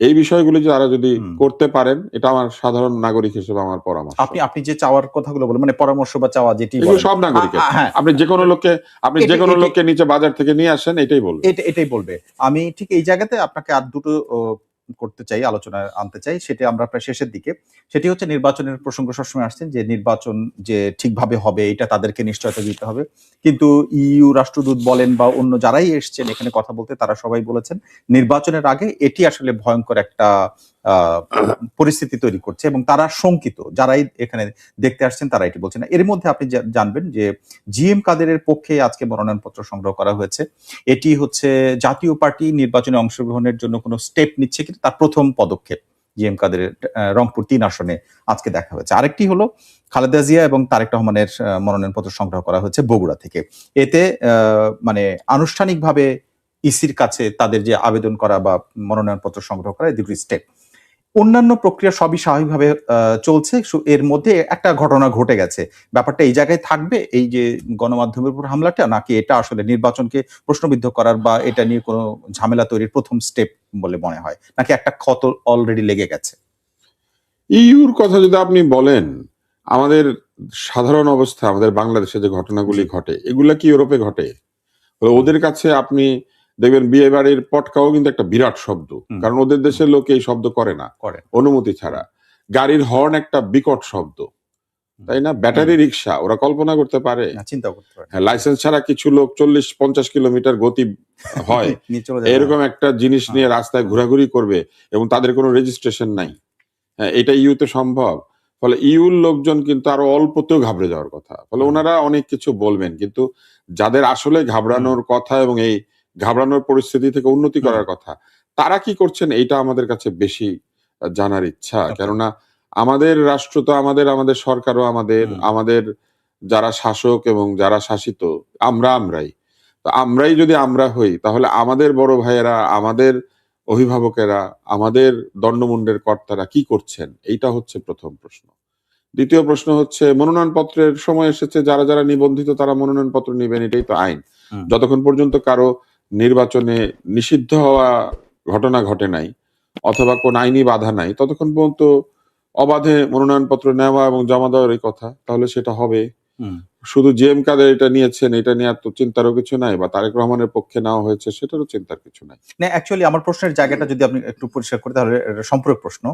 এই বিষয়গুলি তারা যদি হুম। করতে পারেন, এটা আমার সাধারণ নাগরিক হিসেবে আমার পরামর্শ। আপনি যে চাওয়ার কথাগুলো বলেন মানে পরামর্শ বা চাওয়া যেটি এগুলো বলেন। সব আ নাগরিকের। আ হ্যাঁ, আপনি যেকোনো লোককে এটাই এটাই নিচে বাজার থেকে নিয়ে আসেন, এটাই বলবে। এটাই বলবে। আমি ঠিক এই জায়গাতে আপনাকে আর দুটো করতে চাই, আলোচনায় আনতে চাই। সেটা আমরা প্রায় শেষের দিকে। সেটি হচ্ছে নির্বাচনের প্রসঙ্গ সবসময় আসছেন যে নির্বাচন যে ঠিকভাবে হবে এটা তাদেরকে নিশ্চয়তা দিতে হবে। কিন্তু ইইউ রাষ্ট্রদূত বলেন বা অন্য যারাই এসছেন এখানে কথা বলতে তারা সবাই বলেছেন নির্বাচনের আগে এটি আসলে ভয়ংকর একটা আ পরিস্থিতি তৈরি করছে এবং তারা শঙ্কিত। যারাই এখানে দেখতে আসছেন তারা এটি বলছেন। এর মধ্যে আপনি জানবেন যে জিএম কাদেরের পক্ষে আজকে মনোনয়নপত্র সংগ্রহ করা হয়েছে। এটি হচ্ছে জাতীয় পার্টি নির্বাচনে অংশগ্রহণের জন্য কোনো স্টেপ নিচ্ছে কিনা তার প্রথম পদক্ষেপ। জিএম কাদেরের রংপুর ৩ আসনে আজকে দেখা হয়েছে। আরেকটি হলো খালেদা জিয়া এবং তারেক রহমানের মনোনয়নপত্র সংগ্রহ করা হয়েছে বগুড়া থেকে। এতে মানে আনুষ্ঠানিকভাবে ইসির কাছে তাদের যে আবেদন করা বা মনোনয়নপত্র সংগ্রহ করা এই দুটি স্টেপ। অন্যান্য প্রক্রিয়া সবই স্বাভাবিকভাবে চলছে। এর মধ্যে একটা ঘটনা ঘটে গেছে। ব্যাপারটা এই জায়গায় থাকবে এই যে গণমাধ্যমের উপর হামলাটা নাকি এটা আসলে নির্বাচনকে প্রশ্নবিদ্ধ করার বা এটা নিয়ে কোনো ঝামেলা তৈরির ১ম স্টেপ বলে মনে হয়? নাকি একটা ক্ষত অলরেডি লেগে গেছে? ইইউর কথা যদি আপনি বলেন, আমাদের সাধারণ অবস্থা আমাদের বাংলাদেশে যে ঘটনাগুলি জি। ঘটে, এগুলা কি ইউরোপে ঘটে? হুম, ওদের কাছে আপনি দেখবেন বিয়ে বাড়ির পটকাও কিন্তু একটা বিরাট শব্দ। হুম, কারণ ওদের হুম, দেশের লোক এই শব্দ করে না, করেন। অনুমতি হুম, ছাড়া। গাড়ির হর্ন একটা বিকট শব্দ, হুম, তাই না? হুম। ব্যাটারি রিক্সা ওরা কল্পনা করতে পারে? না চিন্তাও করতে পারেন। হ্যাঁ, লাইসেন্স ছাড়া কিছু লোক ৪০-৫০ কিলোমিটার গতি হয়, নিয়ে চলে যাবে। হ্যাঁ, এরকম একটা জিনিস হ্যাঁ, নিয়ে রাস্তায় হ্যাঁ, ঘোরাঘুরি করবে এবং তাদের কোনো রেজিস্ট্রেশন নাই। হুম, হ্যাঁ, এটা ইউতে সম্ভব। ফলে ইউর লোকজন কিন্তু আরো অল্পতেও ঘাবড়ে যাওয়ার কথা। ফলে হুম, ওনারা অনেক কিছু বলবেন। কিন্তু যাদের আসলে হুম, ঘাবড়ানোর কথা এবং এই ঘাবড়ানোর পরিস্থিতি থেকে উন্নতি হুম, করার কথা, তারা কি করছেন এইটা আমাদের কাছে বেশি জানার ইচ্ছা। ওকে। কেননা আমাদের রাষ্ট্র তো আমাদের সরকারও হুম, আমাদের যারা শাসক এবং যারা শাসিত আমরাই। তো আমরাই যদি আমরা হই তাহলে আমাদের বড় ভাইয়েরা, আমাদের অভিভাবকেরা, আমাদের দণ্ডমুণ্ডের কর্তারা কি করছেন, এইটা হচ্ছে প্রথম প্রশ্ন। দ্বিতীয় প্রশ্ন হচ্ছে মনোনয়নপত্রের সময় এসেছে, যারা যারা নিবন্ধিত তারা মনোনয়নপত্র নেবেন, এটাই তো আইন। হুম। যতক্ষণ পর্যন্ত কারো নির্বাচনে নিষিদ্ধ হওয়া ঘটনা ঘটে নাই অথবা কোন আইনি বাধা নাই, ততক্ষণ পর্যন্ত অবাধে মনোনয়নপত্র নেওয়া এবং জমা দেওয়ার এই কথা, তাহলে সেটা হবে। হুম। শুধু জিএম কাদের এটা নিয়েছেন, এটা নিয়ে তো চিন্তারও কিছু নাই, বা তারেক রহমানের পক্ষে নেওয়া হয়েছে সেটারও চিন্তার কিছু নাই। না, অ্যাকচুয়ালি আমার প্রশ্নের জায়গাটা যদি আপনি একটু পরিষ্কার করি তাহলে এটা সম্পূরক প্রশ্ন,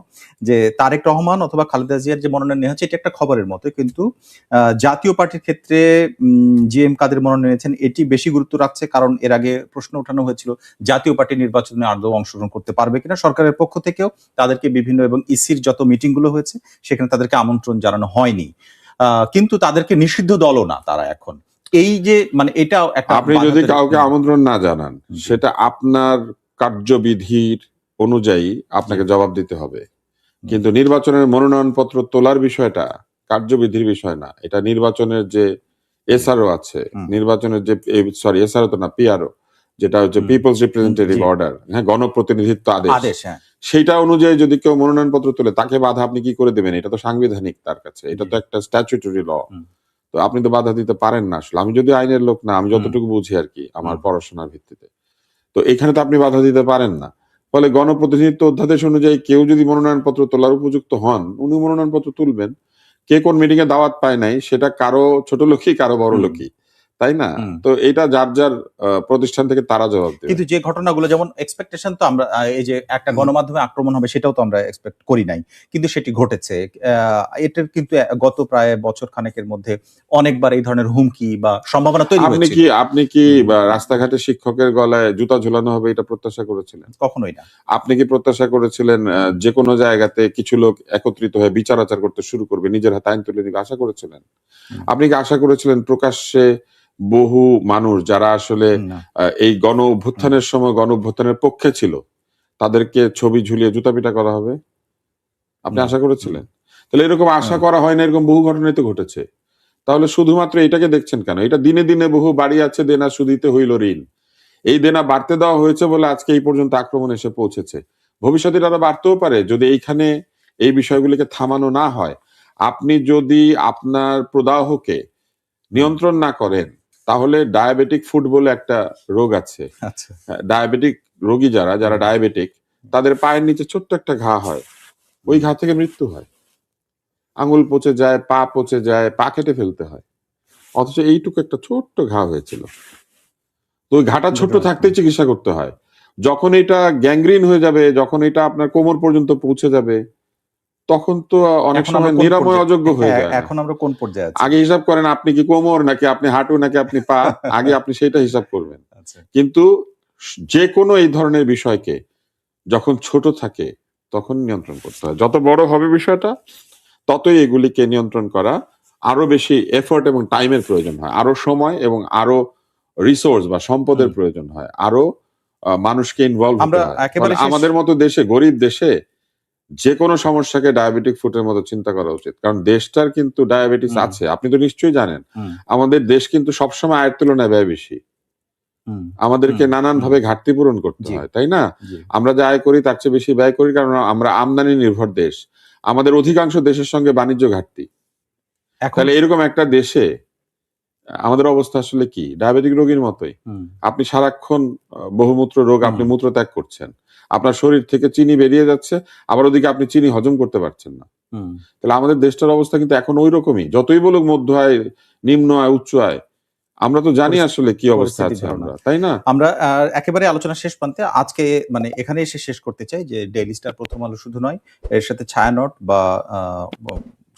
যে তারেক রহমান অথবা খালেদা জিয়ার যে মনোনয়ন নেওয়া হচ্ছে এটা একটা খবরের মতো, কিন্তু জাতীয় পার্টির ক্ষেত্রে জিএম কাদের মনোনয়ন নিয়েছেন এটি বেশি গুরুত্ব রাখছে, কারণ এর আগে প্রশ্ন ওঠানো হয়েছিল জাতীয় পার্টি নির্বাচনে আদৌ অংশগ্রহণ করতে পারবে কিনা। সরকারের পক্ষ থেকেও তাদেরকে বিভিন্ন, এবং ইসির যত মিটিং গুলো হয়েছে সেখানে তাদেরকে আমন্ত্রণ জানানো হয়নি, কিন্তু তাদেরকে নিষিদ্ধ দলও না তারা এখন। এই যে মানে এটাও একটা আপনি যদি কাউকে আমন্ত্রণ না জানান, সেটা আপনার কার্যবিধির অনুযায়ী আপনাকে জবাব দিতে হবে। কিন্তু নির্বাচনের মনোনয়নপত্র তোলার বিষয়টা কার্যবিধির বিষয় না, এটা নির্বাচনের যে এসআরও আছে, নির্বাচনের যে এসআরও তো না, পিআরও, যেটা হচ্ছে পিপলস রিপ্রেজেন্টেটিভ অর্ডার, হ্যাঁ, গণপ্রতিনিধিত্ব আদেশ, হ্যাঁ, সেইটা অনুযায়ী যদি কেউ মনোনয়নপত্র তোলে তাকে বাধা আপনি কি করে দেবেন? এটা তো সাংবিধানিক তার কাছে, এটা তো একটা স্ট্যাচুটরি ল। তো আপনি তো বাধা দিতে পারেন না। আসলে আমি যদি আইনের লোক না, আমি যতটুকু বুঝি আর কি আমার পড়াশোনার ভিত্তিতে, তো এখানে তো আপনি বাধা দিতে পারেন না। ফলে গণপ্রতিনিধিত্ব অধ্যাদেশ অনুযায়ী কেউ যদি মনোনয়নপত্র তোলার উপযুক্ত হন, উনি মনোনয়নপত্র তুলবেন। কে কোন মিটিং এ দাওয়াত পায় নাই সেটা কারো ছোট লোকই কারো বড় লোকই, তাই না? তো এটা যার যার প্রতিষ্ঠান থেকে তারা জবাব দেবে। কিন্তু যে ঘটনাগুলো, যেমন এক্সপেকটেশন তো আমরা এই যে একটা গণমাধ্যমে আক্রমণ হবে সেটাও তো আমরা এক্সপেক্ট করি নাই, কিন্তু সেটি ঘটেছে। এটার কিন্তু গত প্রায় বছর খানেকের মধ্যে অনেকবার এই ধরনের হুমকি বা সম্ভাবনা তৈরি হয়েছে। আপনি কি রাস্তাঘাটে শিক্ষকের গলায় জুতা ঝুলানো হবে এটা প্রত্যাশা করেছিলেন? কখনোই না। আপনি কি প্রত্যাশা করেছিলেন যে কোনো জায়গাতে কিছু লোক একত্রিত হয়ে বিচার আচার করতে শুরু করবে, নিজের হাতে আইন তুলে দিবে, আশা করেছিলেন? আপনি কি আশা করেছিলেন প্রকাশ্যে বহু মানুষ যারা আসলে এই গণ অভ্যুত্থানের সময় গণ অভ্যুত্থানের পক্ষে ছিল তাদেরকে ছবি ঝুলিয়ে জুতা পিটা করা হবে? আপনি আশা করেছিলেন? তাহলে এরকম আশা করা হয় না, এরকম বহু ঘটনাই তো ঘটেছে। তাহলে শুধুমাত্র এটাকে দেখছেন কেন? এটা দিনে দিনে বহু বাড়ি আছে, দেনা সুদিতে হইল ঋণ। এই দেনা বাড়তে দেওয়া হয়েছে বলে আজকে এই পর্যন্ত আক্রমণ এসে পৌঁছেছে। ভবিষ্যতে আরো বাড়তেও পারে যদি এইখানে এই বিষয়গুলিকে থামানো না হয়। আপনি যদি আপনার প্রদাহকে নিয়ন্ত্রণ না করেন, তাহলে ডায়াবেটিক ফুট বলে একটা রোগ আছে। ডায়াবেটিক রোগী যারা ডায়াবেটিক, তাদের পায়ের নিচে ছোট্ট একটা ঘা হয়, ওই ঘা থেকে মৃত্যু হয়। আঙুল পচে যায়, পা পচে যায়, পা কেটে ফেলতে হয়। অথচ এইটুকু একটা ছোট্ট ঘা হয়েছিল, তো ওই ঘাটা ছোট্ট থাকতেই চিকিৎসা করতে হয়। যখন এটা গ্যাংগ্রিন হয়ে যাবে, যখন এটা আপনার কোমর পর্যন্ত পৌঁছে যাবে, তখন তো অনেক সময় নিরাময় অযোগ্য হয়ে যায়। এখন আমরা কোন পর্যায়ে আছি? আগে হিসাব করেন আপনি কি কোমর নাকি আপনি হাঁটু নাকি আপনি পা, আগে আপনি সেটা হিসাব করবেন। কিন্তু যে কোনো এই ধরনের বিষয়কে যখন ছোট থাকে তখন নিয়ন্ত্রণ করতে হয়। যত বড় হবে বিষয়টা, ততই এগুলিকে নিয়ন্ত্রণ করা আরো বেশি এফোর্ট এবং টাইমের প্রয়োজন হয়, আরো সময় এবং আরো রিসোর্স বা সম্পদের প্রয়োজন হয়, আরো মানুষকে ইনভলভ হতে হয়। আমাদের মতো দেশে, গরিব দেশে, যে কোনো সমস্যাকে ডায়াবেটিক ফুটের মতো চিন্তা করা উচিত, কারণ দেশটার কিন্তু ডায়াবেটিস আছে, আপনি তো নিশ্চয়ই জানেন। আমাদের দেশ কিন্তু সবসময় আয়ের তুলনায় ব্যয় বেশি, আমাদেরকে নানান ভাবে ঘাটতি পূরণ করতে হয়, তাই না? আমরা যা আয় করি তার চেয়ে বেশি ব্যয় করি, কারণ আমরা আমদানি নির্ভর দেশ। আমাদের অধিকাংশ দেশের সঙ্গে বাণিজ্য ঘাটতি। তাহলে এরকম একটা দেশে আমাদের অবস্থা আসলে কি? ডায়াবেটিক রোগীর মতোই। আপনি সারাক্ষণ বহুমূত্র রোগ, আপনি মূত্র ত্যাগ করছেন, আপনার শরীর থেকে চিনি বেরিয়ে যাচ্ছে, আবার ওদিকে আপনি চিনি হজম করতে পারছেন না। তাহলে আমাদের দেশটার অবস্থা কিন্তু এখন ওই রকমই, যতই বলুক মধ্য আয়, নিম্ন আয়, উচ্চ আয়, আমরা তো জানি আসলে কি অবস্থা আছে আমরা, তাই না? আমরা একেবারে আলোচনা শেষ প্রান্তে, আজকে মানে এখানে এসে শেষ করতে চাই যে ডেইলি স্টার, প্রথম আলো শুধু নয়, এর সাথে ছায়ানট বা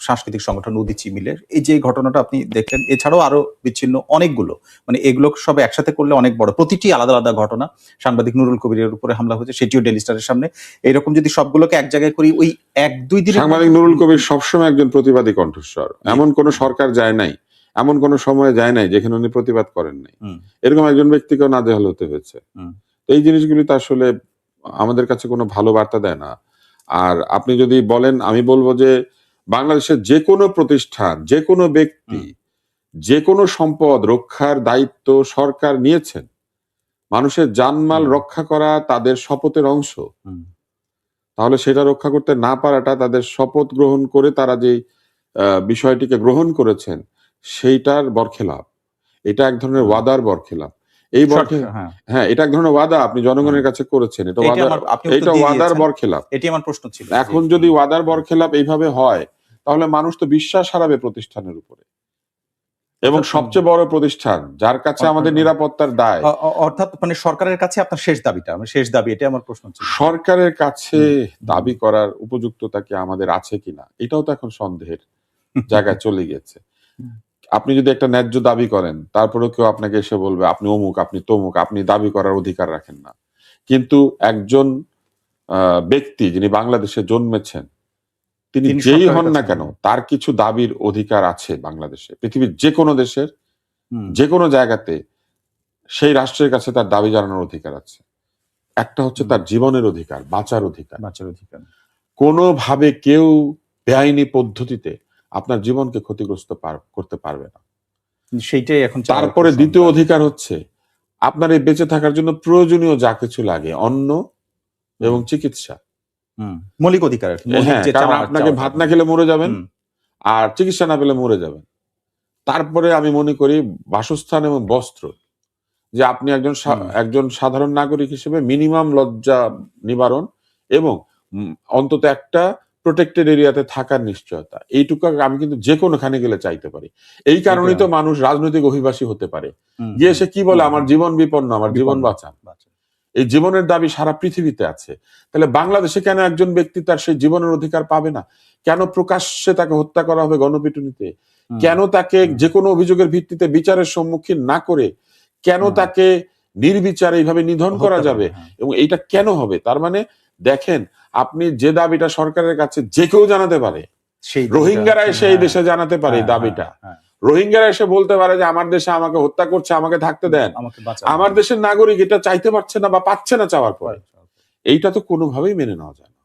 সাংস্কৃতিক সংগঠন উদীচী মিলের এই যে ঘটনাটা আপনি দেখলেন, এছাড়াও আরো বিচ্ছিন্ন অনেকগুলো, মানে এগুলো সব একসাথে করলে অনেক বড়, প্রতিটি আলাদা আলাদা ঘটনা। সাংবাদিক নুরুল কবিরের উপরে হামলা হয়েছে, সেটিও ডেইলি স্টারের সামনে। এরকম যদি সবগুলোকে এক জায়গায় করি, ওই 1-2 দিন সাংবাদিক নুরুল কবির সবসময় একজন প্রতিবাদী কণ্ঠস্বর। এমন কোন সরকার যায় নাই, এমন কোন সময় যায় নাই যেখানে উনি প্রতিবাদ করেন নাই। এরকম একজন ব্যক্তিকেও নাজেহাল হতে হয়েছে। এই জিনিসগুলি তো আসলে আমাদের কাছে কোনো ভালো বার্তা দেয় না। আর আপনি যদি বলেন, আমি বলবো যে বাংলাদেশের যে কোনো প্রতিষ্ঠান, যে কোনো ব্যক্তি, যে কোনো সম্পদ রক্ষার দায়িত্ব সরকার নিয়েছেন, মানুষের জানমাল হুম। রক্ষা করা তাদের শপথের অংশ। হুম। তাহলে সেটা রক্ষা করতে না পারাটা তাদের শপথ গ্রহণ করে তারা যে বিষয়টিকে গ্রহণ করেছেন সেইটার বরখেলাপ। এটা এক ধরনের হুম। ওয়াদার বরখেলাপ। এই হ্যাঁ, হ্যাঁ, এটা এক ধরনের ওয়াদা আপনি হ্যাঁ। জনগণের কাছে করেছেন। এটা এটি ওয়াদার, আমার আপনি উত্তর এটা দিয়ে ওয়াদার দিয়েছেন। বরখেলাপ। এটি আমার প্রশ্ন ছিল যে এখন যদি ওয়াদার বরখেলাপ এইভাবে হয় তাহলে মানুষ তো বিশ্বাস হারাবে প্রতিষ্ঠানের উপরে। এবং অর্থাৎ সবচেয়ে বড় প্রতিষ্ঠান যার কাছে আমাদের নিরাপত্তার দায়, অর্থাৎ মানে সরকারের কাছে আপনার শেষ দাবিটা, মানে শেষ দাবি, এটা আমার প্রশ্ন ছিল। সরকারের কাছে হুম। দাবি করার উপযুক্ততা কি আমাদের আছে কিনা এটাও তো এখন সন্দেহের জায়গায় চলে গিয়েছে। হুম। আপনি যদি একটা ন্যায্য দাবি করেন তারপরেও কেউ আপনাকে এসে বলবে আপনি অমুক, আপনি তমুক, আপনি দাবি করার অধিকার রাখেন না। কিন্তু একজন ব্যক্তি যিনি বাংলাদেশে জন্মেছেন তিনি তিনি যেই সরকারের হন না কাছে কেন তার কিছু দাবির অধিকার আছে বাংলাদেশে। পৃথিবীর যে কোনো দেশের হুম, যে কোনো জায়গাতে সেই রাষ্ট্রের কাছে তার দাবি জানানোর অধিকার আছে। একটা হচ্ছে হুম। তার জীবনের অধিকার, বাঁচার অধিকার। বাঁচার অধিকার। কোনোভাবে কেউ বেআইনি পদ্ধতিতে আপনার জীবনকে ক্ষতিগ্রস্ত করতে পারবে না। সেইটাই এখন চাওয়ার তারপরে একটু দ্বিতীয় সংখ্যা। অধিকার হচ্ছে আপনার এই বেঁচে থাকার জন্য প্রয়োজনীয় যা কিছু লাগে অন্ন এবং হুম, চিকিৎসা। হুম। মৌলিক অধিকার আরকি। মৌলিক হ্যাঁ, যে কারণ চাওয়া আপনাকে চাওয়াটা। ভাত না খেলে মরে যাবেন হুম, আর চিকিৎসা না পেলে মরে যাবেন। তারপরে আমি মনে করি বাসস্থান এবং বস্ত্র, যে আপনি হুম। একজন সাধারণ নাগরিক হিসেবে মিনিমাম লজ্জা নিবারণ এবং অন্তত একটা প্রোটেক্টেড এরিয়াতে থাকার নিশ্চয়তা, এইটুকু আমি কিন্তু যে কোনোখানে গেলে চাইতে পারি। এই কারণেই এটা তো মানুষ রাজনৈতিক অভিবাসী হতে পারে। হুম, গিয়ে হুম, সে কি বলে, হুম, আমার হুম। জীবন বিপন্ন, আমার জীবন বিপন্ন। বাঁচান। এই জীবনের দাবি সারা পৃথিবীতে আছে। তাহলে বাংলাদেশে কেন একজন ব্যক্তি তার সেই জীবনের অধিকার পাবে না? কেন প্রকাশ্যে তাকে হত্যা করা হবে গণপিটুনিতে? হুম, কেন তাকে হুম, যে কোনো অভিযোগের ভিত্তিতে বিচারের সম্মুখীন না করে কেন হুম। তাকে নির্বিচারে এইভাবে নিধন করা হত্যা যাবে? করবে, হ্যাঁ। এবং এইটা কেন হবে? তার মানে দেখেন, আপনি যে দাবিটা সরকারের কাছে যে কেউ জানাতে পারে, সেই রোহিঙ্গারা দিকটা এসে এই হ্যাঁ, দেশে জানাতে পারে এই হ্যাঁ, হ্যাঁ, দাবিটা। হ্যাঁ। রোহিঙ্গারা এসে বলতে পারে যে আমার দেশে আমাকে হত্যা করছে, আমাকে থাকতে দেন। আমাকে বাঁচান। আমার দেশের নাগরিক এটা চাইতে পারছে না বা পাচ্ছে না চাওয়ার পরে। হ্যাঁ। এইটা তো কোনোভাবেই মেনে নেওয়া যায় না।